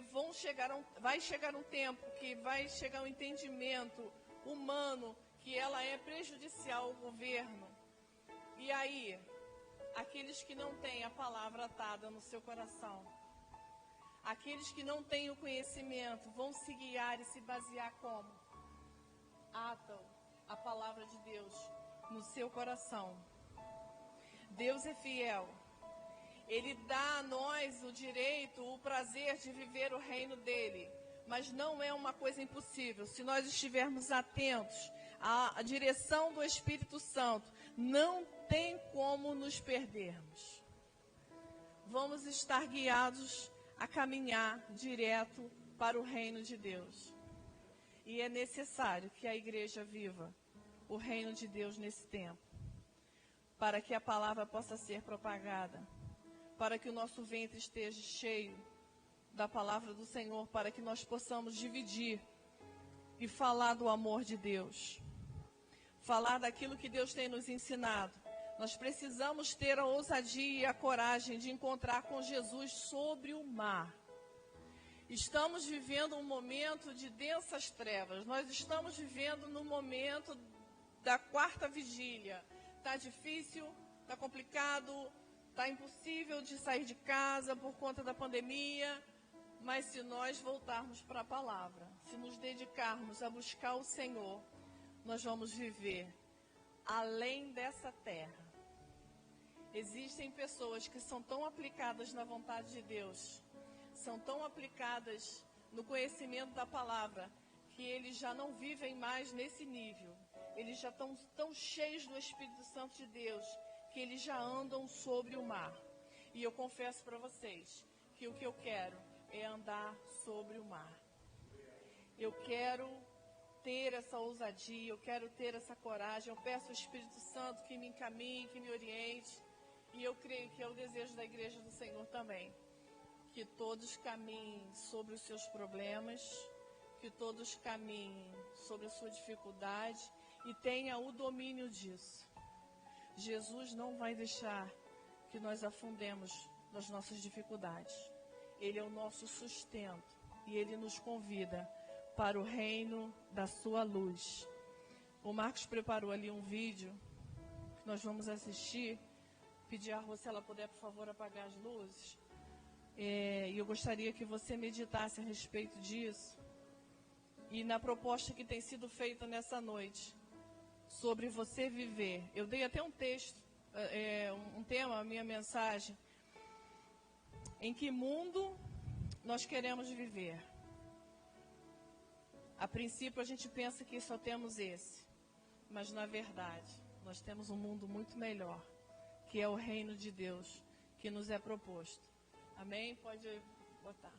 Speaker 3: vai chegar um tempo que vai chegar um entendimento humano que ela é prejudicial ao governo. E aí, aqueles que não têm a palavra atada no seu coração, aqueles que não têm o conhecimento, vão se guiar e se basear como? Atam a palavra de Deus no seu coração. Deus é fiel. Ele dá a nós o direito, o prazer de viver o reino dele. Mas não é uma coisa impossível. Se nós estivermos atentos à direção do Espírito Santo, não tem como nos perdermos. Vamos estar guiados a caminhar direto para o reino de Deus. E é necessário que a igreja viva o reino de Deus nesse tempo, para que a palavra possa ser propagada, para que o nosso ventre esteja cheio da palavra do Senhor, para que nós possamos dividir e falar do amor de Deus, falar daquilo que Deus tem nos ensinado. Nós precisamos ter a ousadia e a coragem de encontrar com Jesus sobre o mar. Estamos vivendo um momento de densas trevas. Nós estamos vivendo no momento da quarta vigília. Está difícil, está complicado, está impossível de sair de casa por conta da pandemia. Mas se nós voltarmos para a palavra, se nos dedicarmos a buscar o Senhor, nós vamos viver além dessa terra. Existem pessoas que são tão aplicadas na vontade de Deus, são tão aplicadas no conhecimento da palavra, que eles já não vivem mais nesse nível. Eles já estão tão cheios do Espírito Santo de Deus, que eles já andam sobre o mar. E eu confesso para vocês que o que eu quero é andar sobre o mar. Eu quero ter essa ousadia, eu quero ter essa coragem. Eu peço ao Espírito Santo que me encaminhe, que me oriente. E eu creio que é o desejo da igreja do Senhor também. Que todos caminhem sobre os seus problemas, que todos caminhem sobre a sua dificuldade e tenha o domínio disso. Jesus não vai deixar que nós afundemos nas nossas dificuldades. Ele é o nosso sustento e Ele nos convida para o reino da sua luz. O Marcos preparou ali um vídeo que nós vamos assistir. Pedir a Rô, se ela puder, por favor, apagar as luzes. E eu gostaria que você meditasse a respeito disso. E na proposta que tem sido feita nessa noite, sobre você viver. Eu dei até um texto, um tema, a minha mensagem. Em que mundo nós queremos viver? A princípio a gente pensa que só temos esse, mas na verdade nós temos um mundo muito melhor, que é o reino de Deus, que nos é proposto. Amém? Pode botar.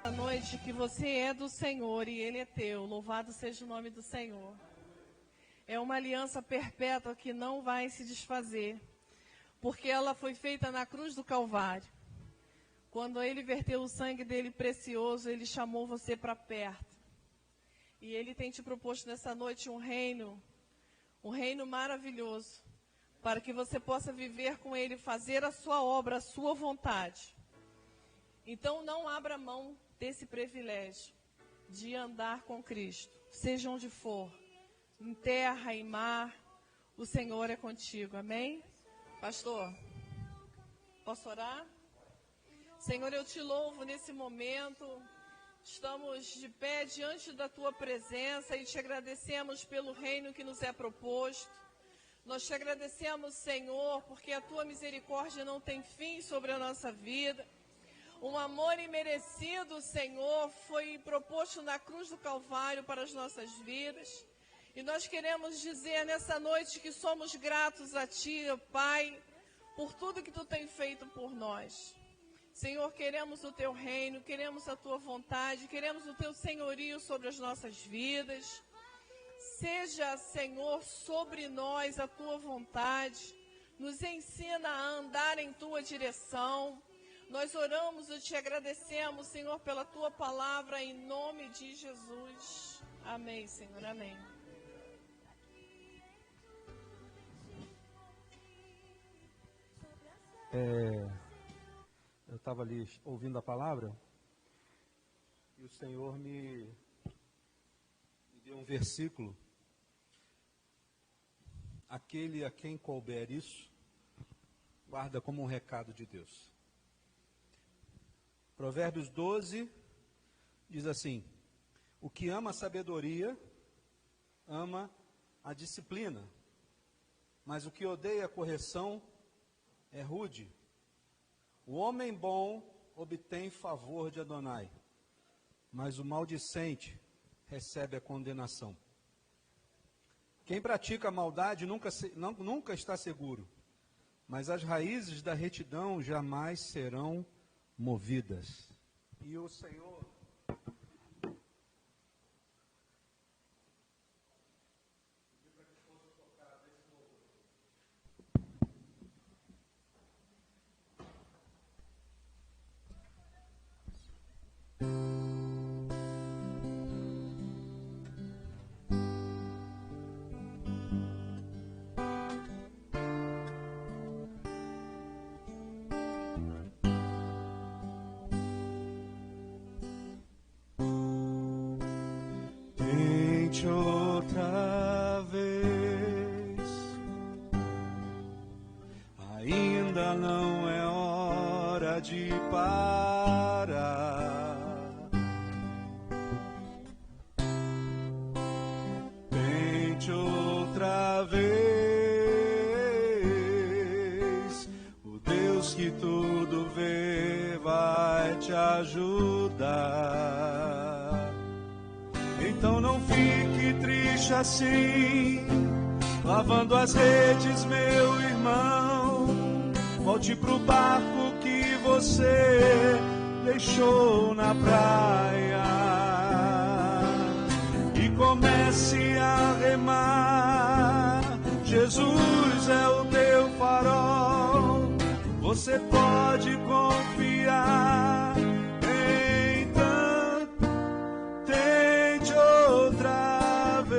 Speaker 3: A noite que você é do Senhor e Ele é teu, louvado seja o nome do Senhor. É uma aliança perpétua que não vai se desfazer, porque ela foi feita na cruz do Calvário. Quando Ele verteu o sangue dele precioso, Ele chamou você para perto. E Ele tem te proposto nessa noite um reino maravilhoso, para que você possa viver com Ele, fazer a sua obra, a sua vontade. Então não abra mão desse privilégio de andar com Cristo, seja onde for, em terra, em mar, o Senhor é contigo, amém? Pastor, posso orar? Senhor, eu te louvo nesse momento, estamos de pé diante da tua presença e te agradecemos pelo reino que nos é proposto. Nós te agradecemos, Senhor, porque a tua misericórdia não tem fim sobre a nossa vida. Um amor imerecido, Senhor, foi proposto na cruz do Calvário para as nossas vidas. E nós queremos dizer nessa noite que somos gratos a Ti, Pai, por tudo que Tu tem feito por nós. Senhor, queremos o Teu reino, queremos a Tua vontade, queremos o Teu senhorio sobre as nossas vidas. Seja, Senhor, sobre nós a Tua vontade. Nos ensina a andar em Tua direção. Nós oramos e te agradecemos, Senhor, pela Tua palavra, em nome de Jesus. Amém, Senhor, amém.
Speaker 1: Eu estava ali ouvindo a palavra e o Senhor me deu um versículo. Aquele a quem couber isso, guarda como um recado de Deus. Provérbios 12 diz assim: o que ama a sabedoria, ama a disciplina, mas o que odeia a correção é rude. O homem bom obtém favor de Adonai, mas o maldicente recebe a condenação. Quem pratica a maldade nunca está seguro, mas as raízes da retidão jamais serão movidas. E o Senhor outra vez, ainda não é hora de parar. Tente outra vez, o Deus que tudo vê vai te ajudar. Então não fique triste assim, lavando as redes, meu irmão. Volte pro barco que você deixou na praia e comece a remar. Jesus é o teu farol, você pode confiar. Então, tente outra vez.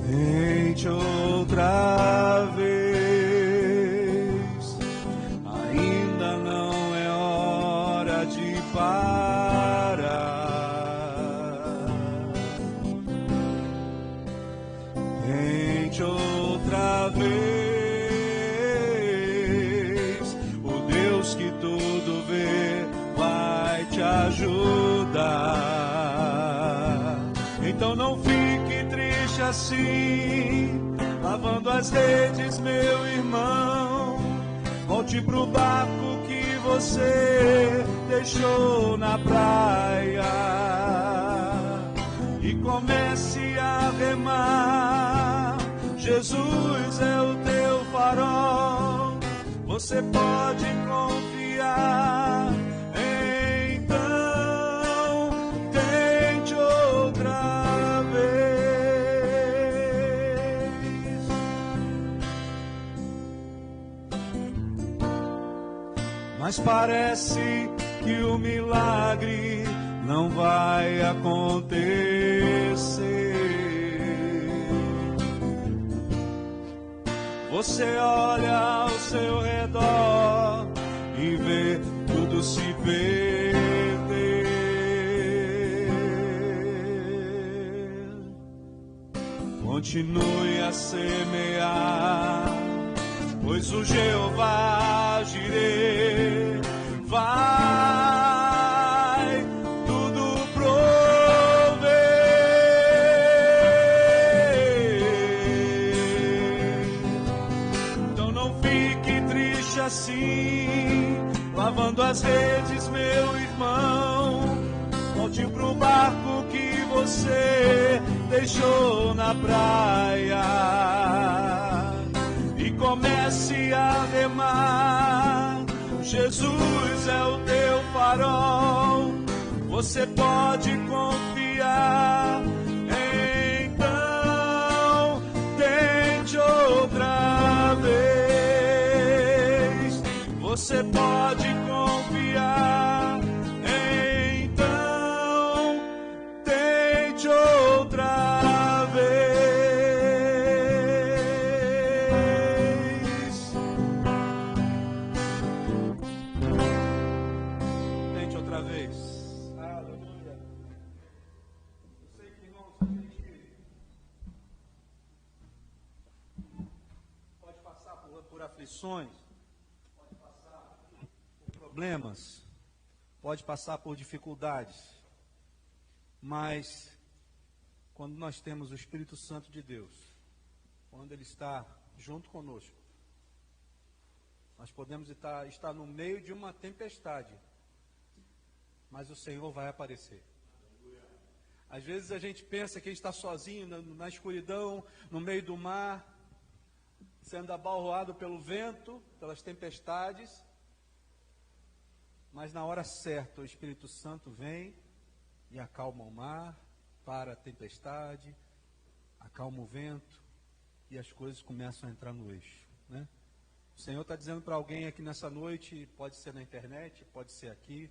Speaker 1: Tente outra vez. Ainda não é hora de parar. Tente outra vez. O Deus que tudo vê vai te ajudar. Então não fique triste assim, lavando as redes, meu irmão. Volte pro barco que você deixou na praia e comece a remar. Jesus é o teu farol, você pode confiar. Então, tente outra vez. Mas parece que o milagre não vai acontecer. Você olha ao seu redor e vê tudo se perder. Continue a semear, pois o Jeová Jireh vai tudo prover. Então não fique triste assim, lavando as redes, meu irmão. Volte pro barco que você deixou na praia e comece a remar. Jesus é o teu farol, você pode confiar. Então, tente outra vez, você pode confiar. Então, tente outra vez. Aleluia. Eu sei que, irmãos, a gente pode passar por aflições, pode passar por problemas, pode passar por dificuldades, mas quando nós temos o Espírito Santo de Deus, quando Ele está junto conosco, nós podemos estar no meio de uma tempestade, mas o Senhor vai aparecer. Às vezes a gente pensa que a gente está sozinho na escuridão, no meio do mar, sendo abalroado pelo vento, pelas tempestades, mas na hora certa o Espírito Santo vem e acalma o mar, para a tempestade, acalma o vento e as coisas começam a entrar no eixo, né? O Senhor está dizendo para alguém aqui nessa noite, pode ser na internet, pode ser aqui: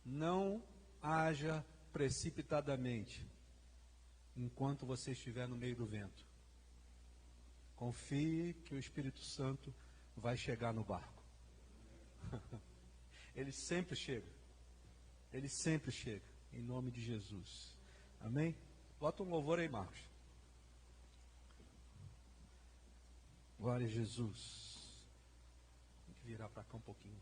Speaker 1: não haja precipitadamente enquanto você estiver no meio do vento. Confie que o Espírito Santo vai chegar no barco. Ele sempre chega. Ele sempre chega. Em nome de Jesus. Amém? Bota um louvor aí, Marcos. Glória a Jesus. Tem que virar para cá um pouquinho.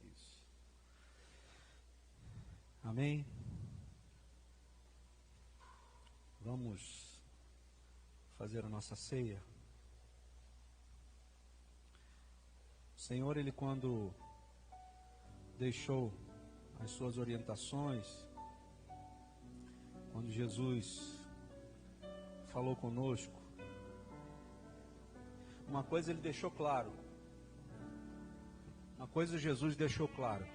Speaker 1: Isso. Amém? Vamos fazer a nossa ceia. O Senhor, Ele quando deixou as suas orientações, quando Jesus falou conosco, uma coisa Ele deixou claro: Uma coisa Jesus deixou claro: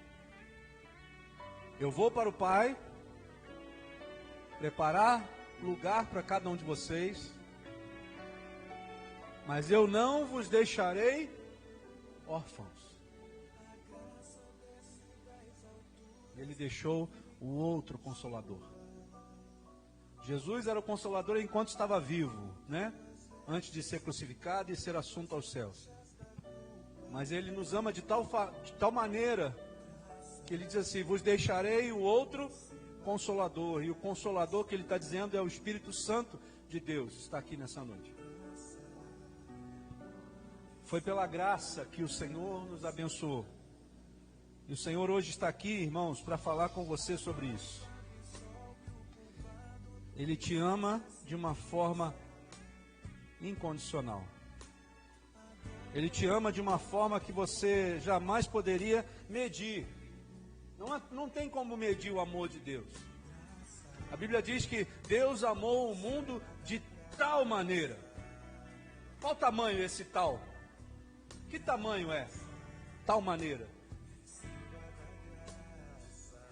Speaker 1: eu vou para o Pai, preparar lugar para cada um de vocês, mas eu não vos deixarei órfãos. Ele deixou o outro Consolador. Jesus era o Consolador enquanto estava vivo, né? Antes de ser crucificado e ser assunto aos céus. Mas Ele nos ama de tal maneira que Ele diz assim: vos deixarei o outro Consolador. E o Consolador que Ele está dizendo é o Espírito Santo de Deus, está aqui nessa noite. Foi pela graça que o Senhor nos abençoou. E o Senhor hoje está aqui, irmãos, para falar com você sobre isso. Ele te ama de uma forma incondicional. Ele te ama de uma forma que você jamais poderia medir. Não tem como medir o amor de Deus. A Bíblia diz que Deus amou o mundo de tal maneira. Qual tamanho é esse tal? Que tamanho é tal maneira?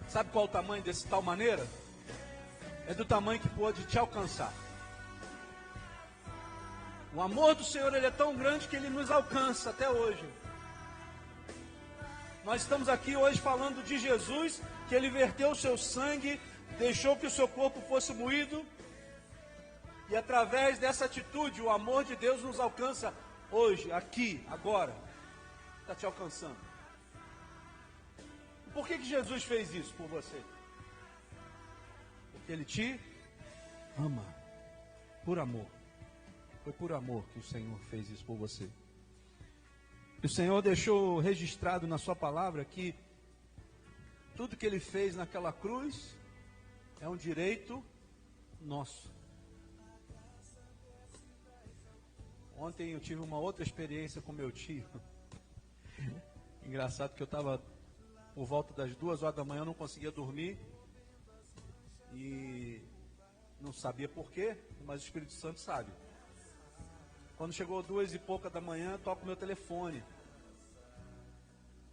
Speaker 1: Sabe qual o tamanho desse tal maneira? É do tamanho que pode te alcançar. O amor do Senhor, ele é tão grande que ele nos alcança até hoje. Nós estamos aqui hoje falando de Jesus, que ele verteu o seu sangue, deixou que o seu corpo fosse moído, e através dessa atitude, o amor de Deus nos alcança hoje, aqui, agora. Está te alcançando. Por que Jesus fez isso por você? Porque Ele te ama, por amor. Foi por amor que o Senhor fez isso por você. E o Senhor deixou registrado na sua palavra que tudo que Ele fez naquela cruz é um direito nosso. Ontem eu tive uma outra experiência com meu tio. Engraçado que eu estava por volta das 2 horas da manhã, eu não conseguia dormir. E não sabia porquê, mas o Espírito Santo sabe. Quando chegou 2 e pouca da manhã, toco o meu telefone.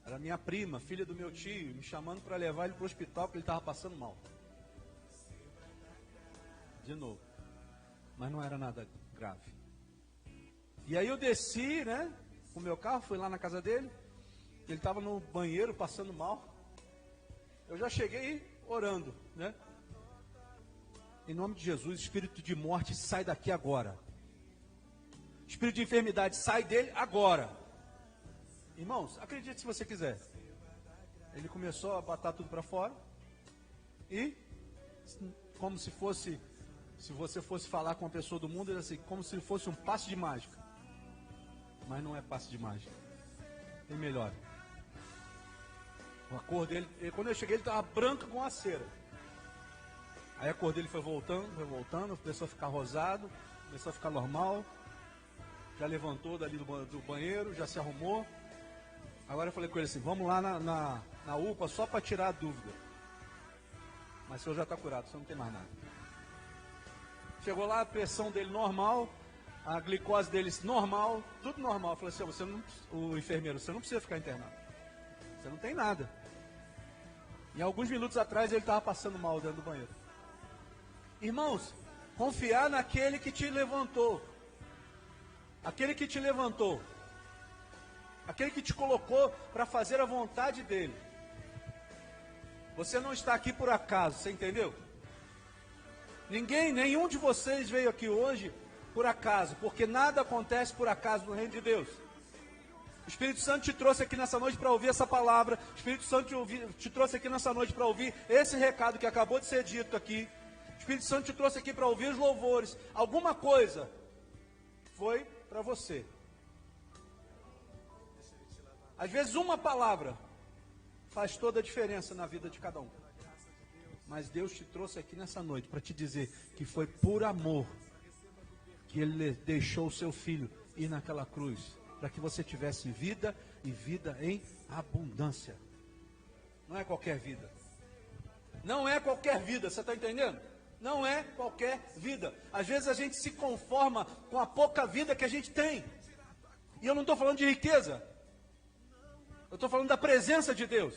Speaker 1: Era minha prima, filha do meu tio, me chamando para levar ele para o hospital porque ele estava passando mal. De novo. Mas não era nada grave. E aí eu desci, né, com o meu carro, fui lá na casa dele. Ele estava no banheiro passando mal. Eu já cheguei orando, né? Em nome de Jesus, espírito de morte, sai daqui agora. Espírito de enfermidade, sai dele agora. Irmãos, acredite se você quiser. Ele começou a botar tudo para fora. E, como se fosse, se você fosse falar com uma pessoa do mundo, ele assim, como se fosse um passe de mágica. Mas não é passe de mágica. Tem melhor. A cor dele, quando eu cheguei, ele estava branco com a cera. Aí a cor dele foi voltando, começou a ficar rosado, começou a ficar normal. Já levantou dali do banheiro, já se arrumou. Agora eu falei com ele assim, vamos lá na UPA só para tirar a dúvida. Mas o senhor já está curado, o senhor não tem mais nada. Chegou lá, a pressão dele normal, a glicose dele normal, tudo normal. Eu falei assim, você não, o enfermeiro, você não precisa ficar internado. Você não tem nada. E alguns minutos atrás ele estava passando mal dentro do banheiro. Irmãos, confiar naquele que te levantou. Aquele que te levantou. Aquele que te colocou para fazer a vontade dele. Você não está aqui por acaso, você entendeu? Nenhum de vocês veio aqui hoje por acaso, porque nada acontece por acaso no reino de Deus. O Espírito Santo te trouxe aqui nessa noite para ouvir essa palavra. O Espírito Santo te trouxe aqui nessa noite para ouvir esse recado que acabou de ser dito aqui. O Espírito Santo te trouxe aqui para ouvir os louvores. Alguma coisa foi para você. Às vezes uma palavra faz toda a diferença na vida de cada um. Mas Deus te trouxe aqui nessa noite para te dizer que foi por amor que Ele deixou o seu Filho ir naquela cruz, para que você tivesse vida e vida em abundância. Não é qualquer vida. Não é qualquer vida, você está entendendo? Não é qualquer vida. Às vezes a gente se conforma com a pouca vida que a gente tem. E eu não estou falando de riqueza. Eu estou falando da presença de Deus,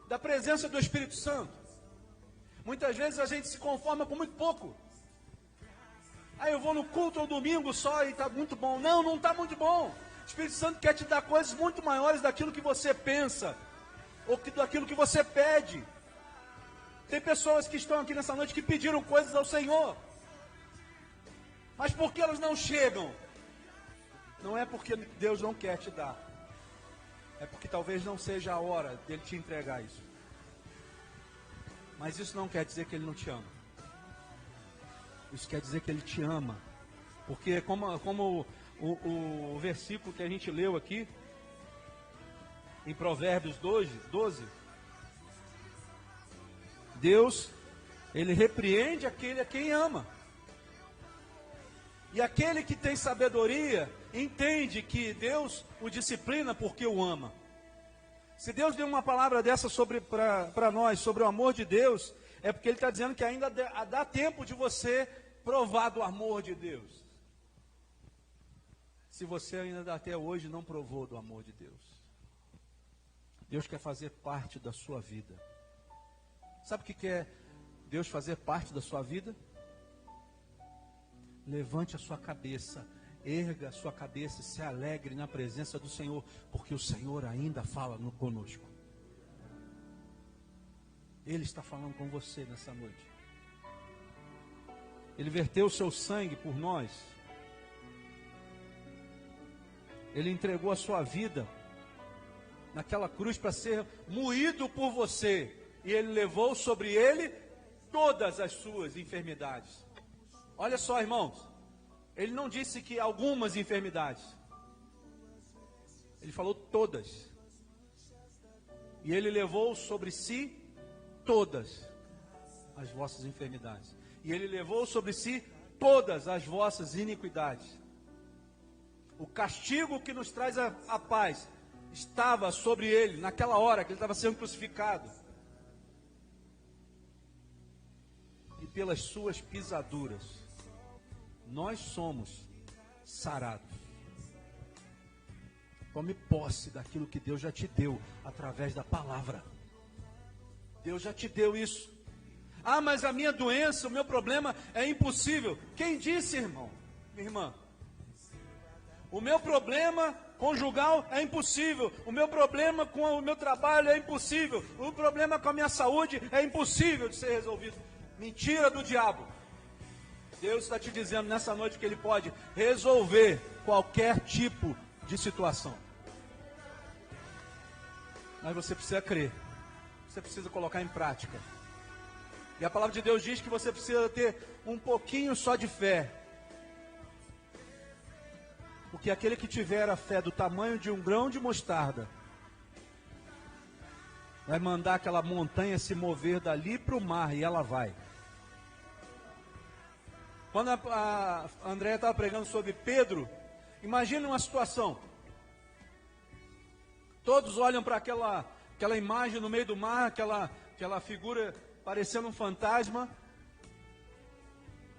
Speaker 1: da presença do Espírito Santo. Muitas vezes a gente se conforma com muito pouco. Aí eu vou no culto ao domingo só e está muito bom. Não, não está muito bom. O Espírito Santo quer te dar coisas muito maiores daquilo que você pensa, ou daquilo que você pede. Tem pessoas que estão aqui nessa noite que pediram coisas ao Senhor. Mas por que elas não chegam? Não é porque Deus não quer te dar. É porque talvez não seja a hora dele te entregar isso. Mas isso não quer dizer que ele não te ama. Isso quer dizer que ele te ama. Porque como o versículo que a gente leu aqui, em Provérbios 12, Deus, ele repreende aquele a quem ama. E aquele que tem sabedoria, entende que Deus o disciplina porque o ama. Se Deus deu uma palavra dessa para nós, sobre o amor de Deus, é porque Ele está dizendo que ainda dá tempo de você provar do amor de Deus. Se você ainda até hoje não provou do amor de Deus, Deus quer fazer parte da sua vida. Sabe o que quer Deus fazer parte da sua vida? Levante a sua cabeça, erga a sua cabeça e se alegre na presença do Senhor, porque o Senhor ainda fala conosco. Ele está falando com você nessa noite. Ele verteu o seu sangue por nós. Ele entregou a sua vida naquela cruz para ser moído por você. E Ele levou sobre Ele todas as suas enfermidades. Olha só, irmãos. Ele não disse que algumas enfermidades. Ele falou todas. E Ele levou sobre si todas as vossas enfermidades. E Ele levou sobre si todas as vossas iniquidades. O castigo que nos traz a paz estava sobre Ele naquela hora que Ele estava sendo crucificado. E pelas suas pisaduras nós somos sarados. Tome posse daquilo que Deus já te deu através da palavra. Deus já te deu isso. Ah, mas a minha doença, o meu problema é impossível. Quem disse, irmão, minha irmã? O meu problema conjugal é impossível. O meu problema com o meu trabalho é impossível. O problema com a minha saúde é impossível de ser resolvido. Mentira do diabo. Deus está te dizendo nessa noite que Ele pode resolver qualquer tipo de situação. Mas você precisa crer. Você precisa colocar em prática. E a palavra de Deus diz que você precisa ter um pouquinho só de fé. Porque aquele que tiver a fé do tamanho de um grão de mostarda, vai mandar aquela montanha se mover dali para o mar, e ela vai. Quando a Andréia estava pregando sobre Pedro, imagine uma situação. Todos olham para aquela imagem no meio do mar, aquela figura parecendo um fantasma.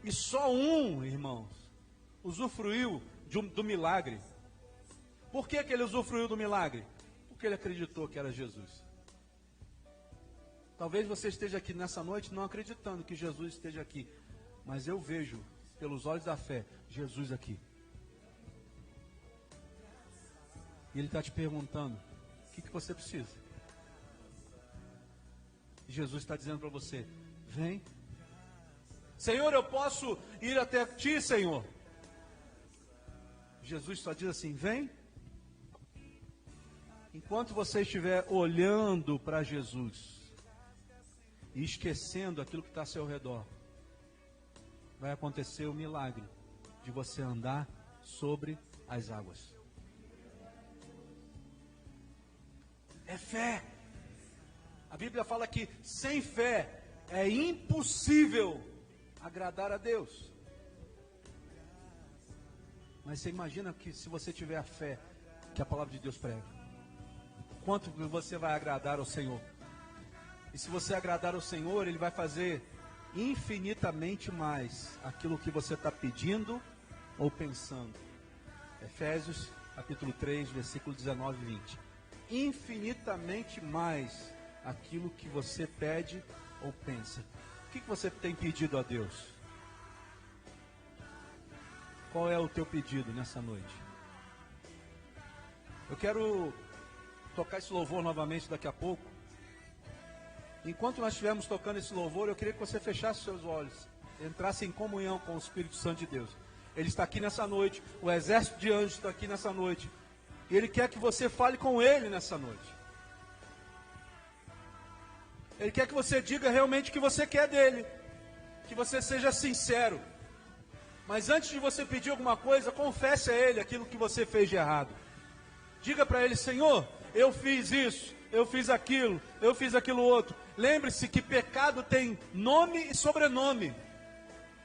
Speaker 1: E só um, irmãos, usufruiu do milagre. Por que ele usufruiu do milagre? Porque ele acreditou que era Jesus. Talvez você esteja aqui nessa noite não acreditando que Jesus esteja aqui. Mas eu vejo, pelos olhos da fé, Jesus aqui. E Ele está te perguntando, o que você precisa? E Jesus está dizendo para você, vem. Senhor, eu posso ir até ti, Senhor? Jesus só diz assim, vem. Enquanto você estiver olhando para Jesus e esquecendo aquilo que está ao seu redor, vai acontecer o milagre de você andar sobre as águas. É fé. A Bíblia fala que sem fé é impossível agradar a Deus. Mas você imagina que se você tiver a fé que a palavra de Deus prega, quanto você vai agradar ao Senhor. E se você agradar ao Senhor, Ele vai fazer infinitamente mais aquilo que você está pedindo ou pensando. Efésios capítulo 3, versículo 19 e 20. infinitamente mais aquilo que você pede ou pensa. O que você tem pedido a Deus? Qual é o teu pedido nessa noite? Eu quero tocar esse louvor novamente daqui a pouco. Enquanto nós estivermos tocando esse louvor, eu queria que você fechasse seus olhos, entrasse em comunhão com o Espírito Santo de Deus. Ele está aqui nessa noite, o exército de anjos está aqui nessa noite. E Ele quer que você fale com Ele nessa noite. Ele quer que você diga realmente o que você quer dEle. Que você seja sincero. Mas antes de você pedir alguma coisa, confesse a Ele aquilo que você fez de errado. Diga para Ele: Senhor, eu fiz isso, eu fiz aquilo outro. Lembre-se que pecado tem nome e sobrenome.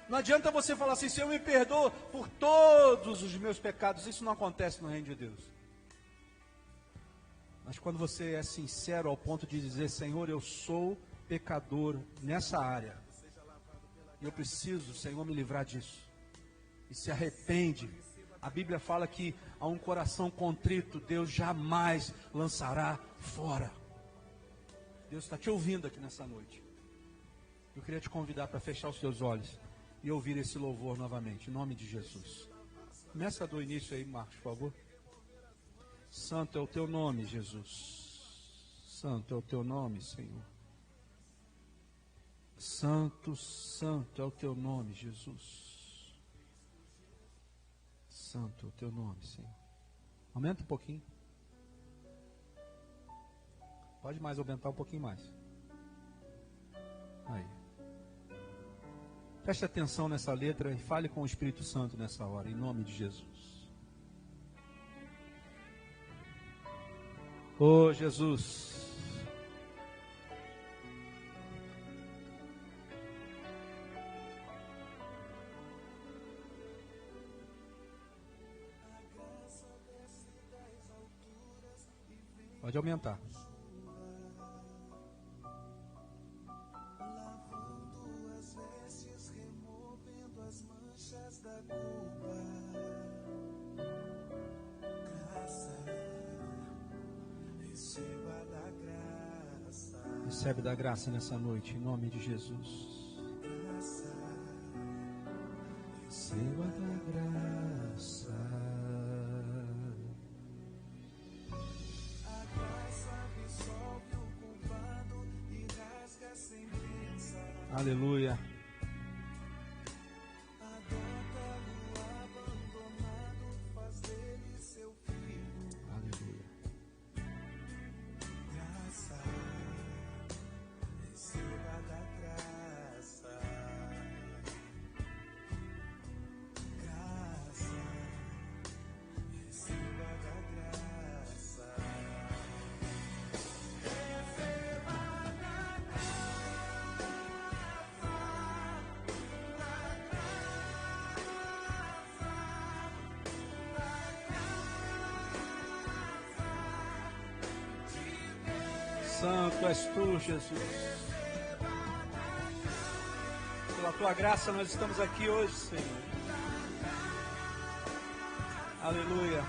Speaker 1: Não adianta você falar assim: Senhor, me perdoa por todos os meus pecados. Isso não acontece no reino de Deus. Mas quando você é sincero ao ponto de dizer: Senhor, eu sou pecador nessa área, e eu preciso, Senhor, me livrar disso. E se arrepende. A Bíblia fala que a um coração contrito, Deus jamais lançará fora. Deus está te ouvindo aqui nessa noite. Eu queria te convidar para fechar os seus olhos e ouvir esse louvor novamente, em nome de Jesus. Começa do início aí, Marcos, por favor. Santo é o teu nome, Jesus. Santo é o teu nome, Senhor. Santo, santo é o teu nome, Jesus. Santo é o teu nome, Senhor. Aumenta um pouquinho. Pode mais aumentar um pouquinho mais. Aí. Preste atenção nessa letra e fale com o Espírito Santo nessa hora, em nome de Jesus. Oh, Jesus. Pode aumentar. Recebe da graça nessa noite, em nome de Jesus. Receba da graça. Aleluia. Aleluia.
Speaker 4: Graça, receba da graça. Graça, receba da graça.
Speaker 1: Santo és tu, Jesus. Pela tua graça nós estamos aqui hoje, Senhor. Aleluia.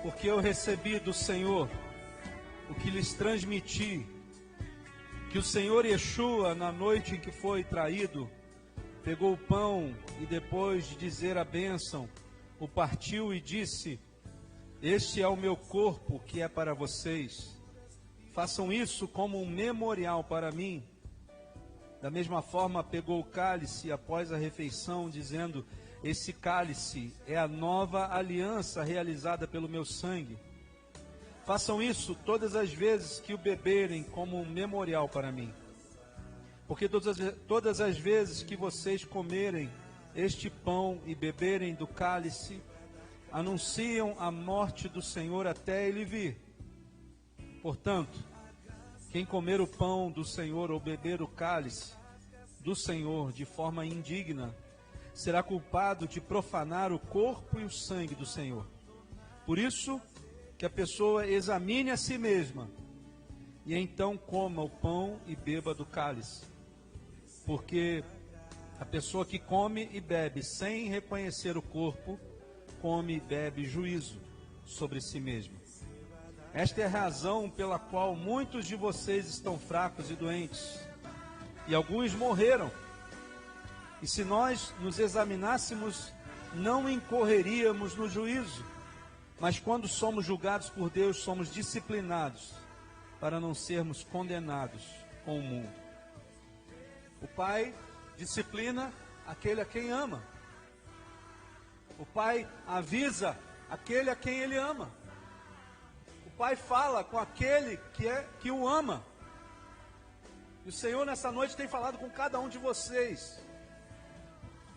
Speaker 1: Porque eu recebi do Senhor o que lhes transmiti, que o Senhor Yeshua, na noite em que foi traído, pegou o pão e depois de dizer a bênção, o partiu e disse: este é o meu corpo que é para vocês. Façam isso como um memorial para mim. Da mesma forma, pegou o cálice após a refeição, dizendo: esse cálice é a nova aliança realizada pelo meu sangue. Façam isso todas as vezes que o beberem como um memorial para mim. Porque todas as vezes que vocês comerem este pão e beberem do cálice, anunciam a morte do Senhor até Ele vir. Portanto, quem comer o pão do Senhor ou beber o cálice do Senhor de forma indigna, será culpado de profanar o corpo e o sangue do Senhor. Por isso, que a pessoa examine a si mesma, e então coma o pão e beba do cálice. Porque A pessoa que come e bebe sem reconhecer o corpo, come e bebe juízo sobre si mesmo. Esta é a razão pela qual muitos de vocês estão fracos e doentes, e alguns morreram. E se nós nos examinássemos, não incorreríamos no juízo, mas quando somos julgados por Deus, somos disciplinados para não sermos condenados com o mundo. O Pai disciplina aquele a quem ama. O Pai avisa aquele a quem Ele ama. O Pai fala com aquele que o ama. E o Senhor nessa noite tem falado com cada um de vocês.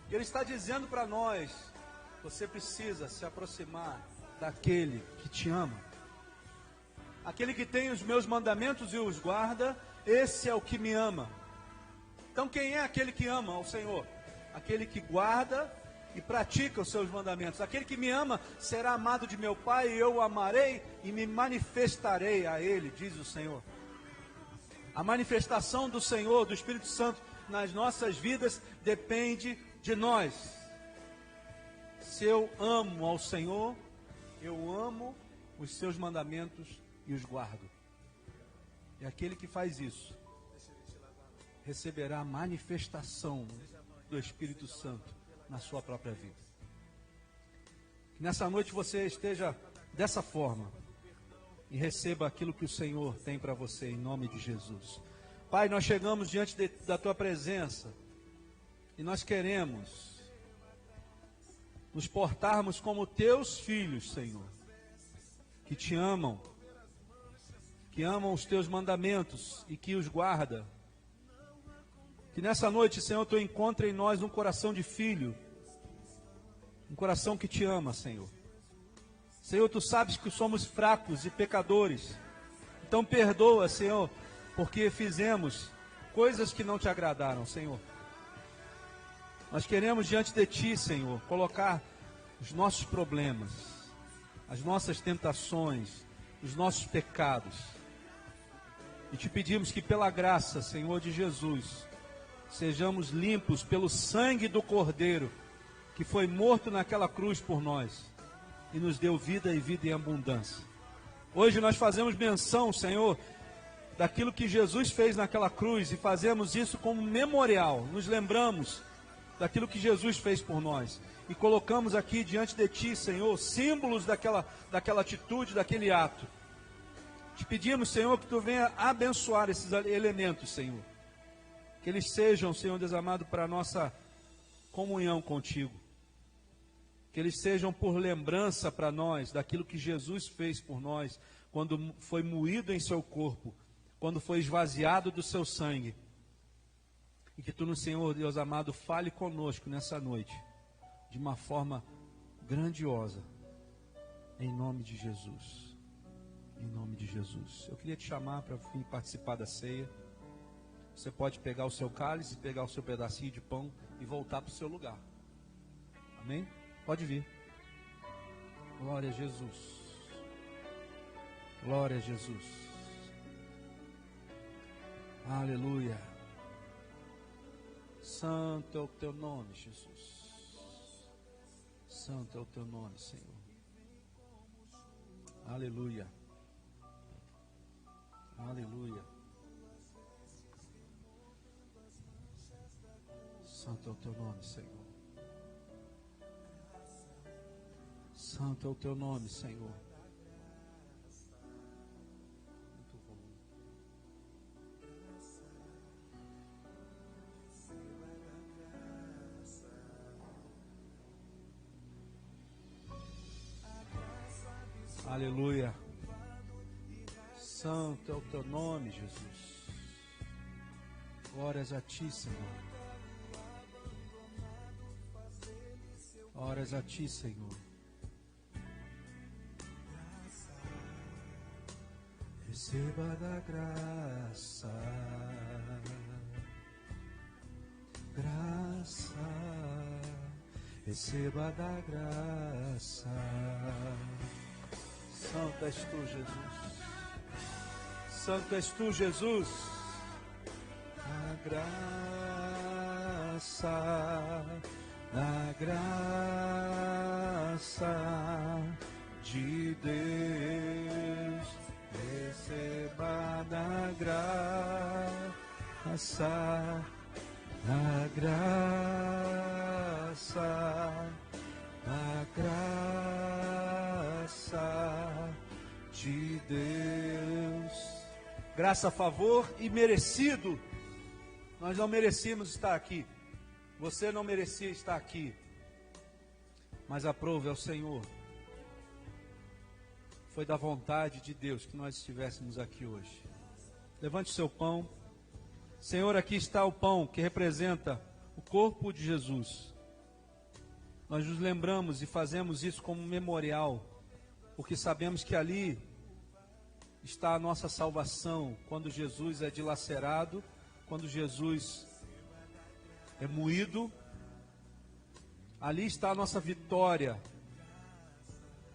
Speaker 1: E Ele está dizendo para nós: você precisa se aproximar daquele que te ama. Aquele que tem os meus mandamentos e os guarda, esse é o que me ama. Então quem é aquele que ama ao Senhor? Aquele que guarda e pratica os seus mandamentos. Aquele que me ama será amado de meu Pai, e eu o amarei e me manifestarei a Ele, diz o Senhor. A manifestação do Senhor, do Espírito Santo nas nossas vidas depende de nós. Se eu amo ao Senhor, eu amo os seus mandamentos e os guardo. E aquele que faz isso receberá a manifestação do Espírito Santo na sua própria vida. Que nessa noite você esteja dessa forma e receba aquilo que o Senhor tem para você, em nome de Jesus. Pai, nós chegamos diante da Tua presença e nós queremos nos portarmos como Teus filhos, Senhor, que Te amam, que amam os Teus mandamentos e que os guarda. Que nessa noite, Senhor, Tu encontre em nós um coração de filho, um coração que Te ama, Senhor. Senhor, Tu sabes que somos fracos e pecadores, então perdoa, Senhor, porque fizemos coisas que não Te agradaram, Senhor. Nós queremos diante de Ti, Senhor, colocar os nossos problemas, as nossas tentações, os nossos pecados, e Te pedimos que pela graça, Senhor, de Jesus, sejamos limpos pelo sangue do Cordeiro, que foi morto naquela cruz por nós, e nos deu vida e vida em abundância. Hoje nós fazemos menção, Senhor, daquilo que Jesus fez naquela cruz, e fazemos isso como memorial, nos lembramos daquilo que Jesus fez por nós, e colocamos aqui diante de Ti, Senhor, símbolos daquela atitude, daquele ato. Te pedimos, Senhor, que Tu venha abençoar esses elementos, Senhor, que eles sejam, Senhor Deus amado, para a nossa comunhão contigo. Que eles sejam por lembrança para nós daquilo que Jesus fez por nós, quando foi moído em seu corpo, quando foi esvaziado do seu sangue. E que Tu, no Senhor Deus amado, fale conosco nessa noite, de uma forma grandiosa, em nome de Jesus. Em nome de Jesus. Eu queria te chamar para vir participar da ceia. Você pode pegar o seu cálice, pegar o seu pedacinho de pão e voltar para o seu lugar. Amém? Pode vir. Glória a Jesus. Glória a Jesus. Aleluia. Santo é o Teu nome, Jesus. Santo é o Teu nome, Senhor. Aleluia. Aleluia. Santo é o Teu nome, Senhor. Santo é o Teu nome, Senhor. Muito bom. Aleluia. Santo é o Teu nome, Jesus. Glórias a Ti, Senhor. Glórias a Ti, Senhor. Receba da graça, graça, receba da graça. Santo és Tu, Jesus. Santo és Tu, Jesus. A graça. na graça de Deus, receba na graça, na graça de Deus. Graça, favor e merecido. Nós não merecíamos estar aqui. Você não merecia estar aqui. Mas aprove ao Senhor. Foi da vontade de Deus que nós estivéssemos aqui hoje. Levante o seu pão. Senhor, aqui está o pão que representa o corpo de Jesus. Nós nos lembramos e fazemos isso como um memorial, porque sabemos que ali está a nossa salvação, quando Jesus é dilacerado, quando Jesus é moído. Ali está a nossa vitória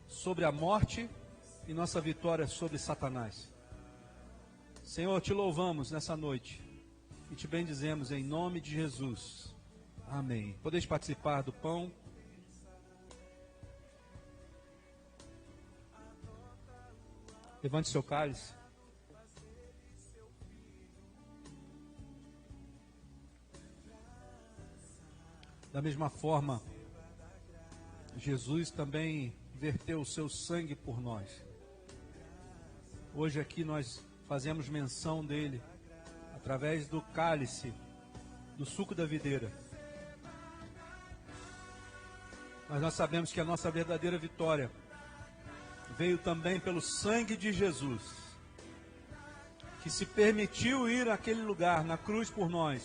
Speaker 1: sobre a morte e nossa vitória sobre Satanás. Senhor, te louvamos nessa noite e te bendizemos em nome de Jesus. Amém. Podeis participar do pão. Levante seu cálice. Da mesma forma, Jesus também verteu o seu sangue por nós. Hoje aqui nós fazemos menção dele através do cálice, do suco da videira. Mas nós sabemos que a nossa verdadeira vitória veio também pelo sangue de Jesus, que se permitiu ir àquele lugar, na cruz por nós.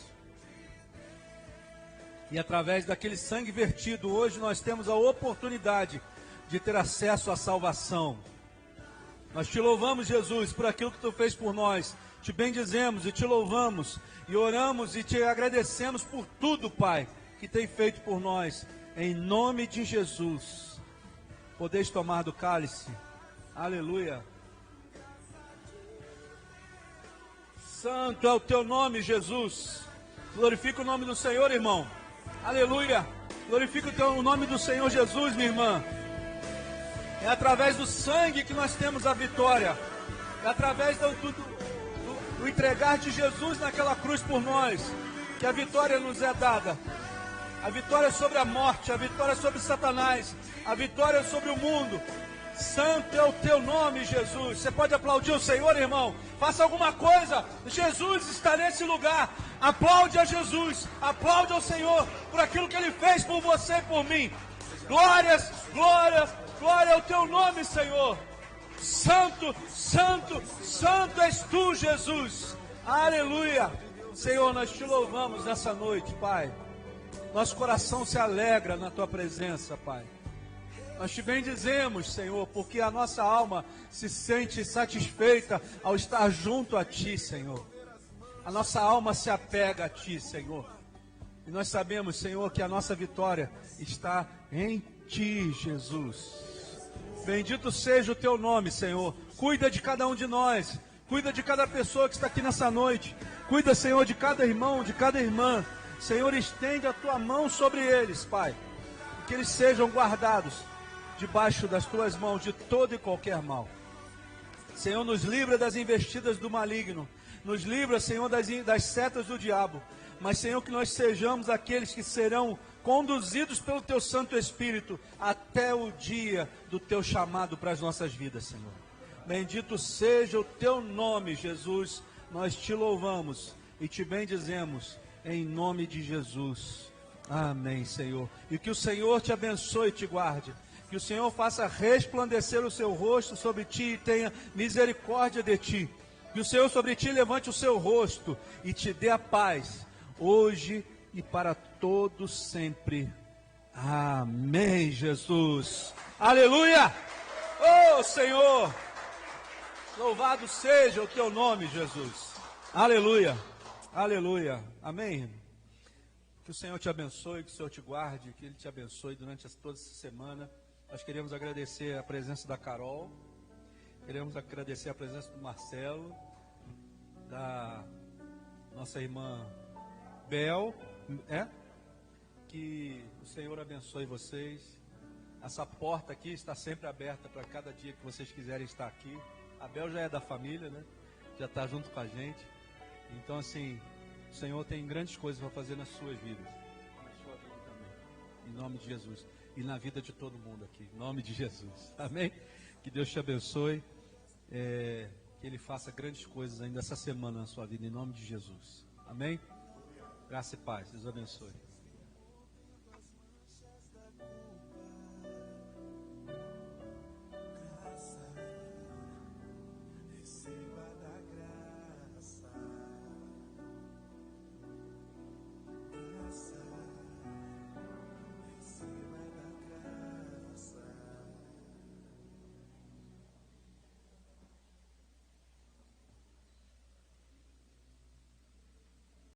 Speaker 1: E através daquele sangue vertido, hoje nós temos a oportunidade de ter acesso à salvação. Nós te louvamos, Jesus, por aquilo que tu fez por nós. Te bendizemos e te louvamos, e oramos e te agradecemos por tudo, Pai, que tem feito por nós. Em nome de Jesus. Podeis tomar do cálice. Aleluia. Santo é o teu nome, Jesus. Glorifica o nome do Senhor, irmão. Aleluia. Glorifica o nome do Senhor Jesus, minha irmã. É através do sangue que nós temos a vitória. É através do entregar de Jesus naquela cruz por nós que a vitória nos é dada. A vitória sobre a morte, a vitória sobre Satanás, a vitória sobre o mundo. Santo é o teu nome, Jesus. Você pode aplaudir o Senhor, irmão? Faça alguma coisa. Jesus está nesse lugar. Aplaude a Jesus. Aplaude ao Senhor por aquilo que Ele fez por você e por mim. Glórias, glórias, glória ao teu nome, Senhor. Santo, santo, santo és tu, Jesus. Aleluia. Senhor, nós te louvamos nessa noite, Pai. Nosso coração se alegra na tua presença, Pai. Nós te bendizemos, Senhor, porque a nossa alma se sente satisfeita ao estar junto a ti, Senhor. A nossa alma se apega a ti, Senhor. E nós sabemos, Senhor, que a nossa vitória está em ti, Jesus. Bendito seja o teu nome, Senhor. Cuida de cada um de nós. Cuida de cada pessoa que está aqui nessa noite. Cuida, Senhor, de cada irmão, de cada irmã. Senhor, estende a tua mão sobre eles, Pai. Que eles sejam guardados debaixo das tuas mãos de todo e qualquer mal. Senhor, nos livra das investidas do maligno. Nos livra, Senhor, das setas do diabo. Mas, Senhor, que nós sejamos aqueles que serão conduzidos pelo teu Santo Espírito até o dia do teu chamado para as nossas vidas, Senhor. Bendito seja o teu nome, Jesus. Nós te louvamos e te bendizemos em nome de Jesus. Amém, Senhor. E que o Senhor te abençoe e te guarde. Que o Senhor faça resplandecer o seu rosto sobre ti e tenha misericórdia de ti. Que o Senhor sobre ti levante o seu rosto e te dê a paz, hoje e para todos sempre. Amém, Jesus. Aleluia! Oh, Senhor! Louvado seja o teu nome, Jesus. Aleluia! Aleluia! Amém. Que o Senhor te abençoe, que o Senhor te guarde, que Ele te abençoe durante toda essa semana. Nós queremos agradecer a presença da Carol, queremos agradecer a presença do Marcelo, da nossa irmã Bel, que o Senhor abençoe vocês. Essa porta aqui está sempre aberta para cada dia que vocês quiserem estar aqui. A Bel já é da família, né? Já está junto com a gente. Então, assim, o Senhor tem grandes coisas para fazer nas suas vidas. Na sua vida também. Em nome de Jesus. E na vida de todo mundo aqui. Em nome de Jesus. Amém? Que Deus te abençoe. Que Ele faça grandes coisas ainda essa semana na sua vida. Em nome de Jesus. Amém? Graça e paz. Deus abençoe.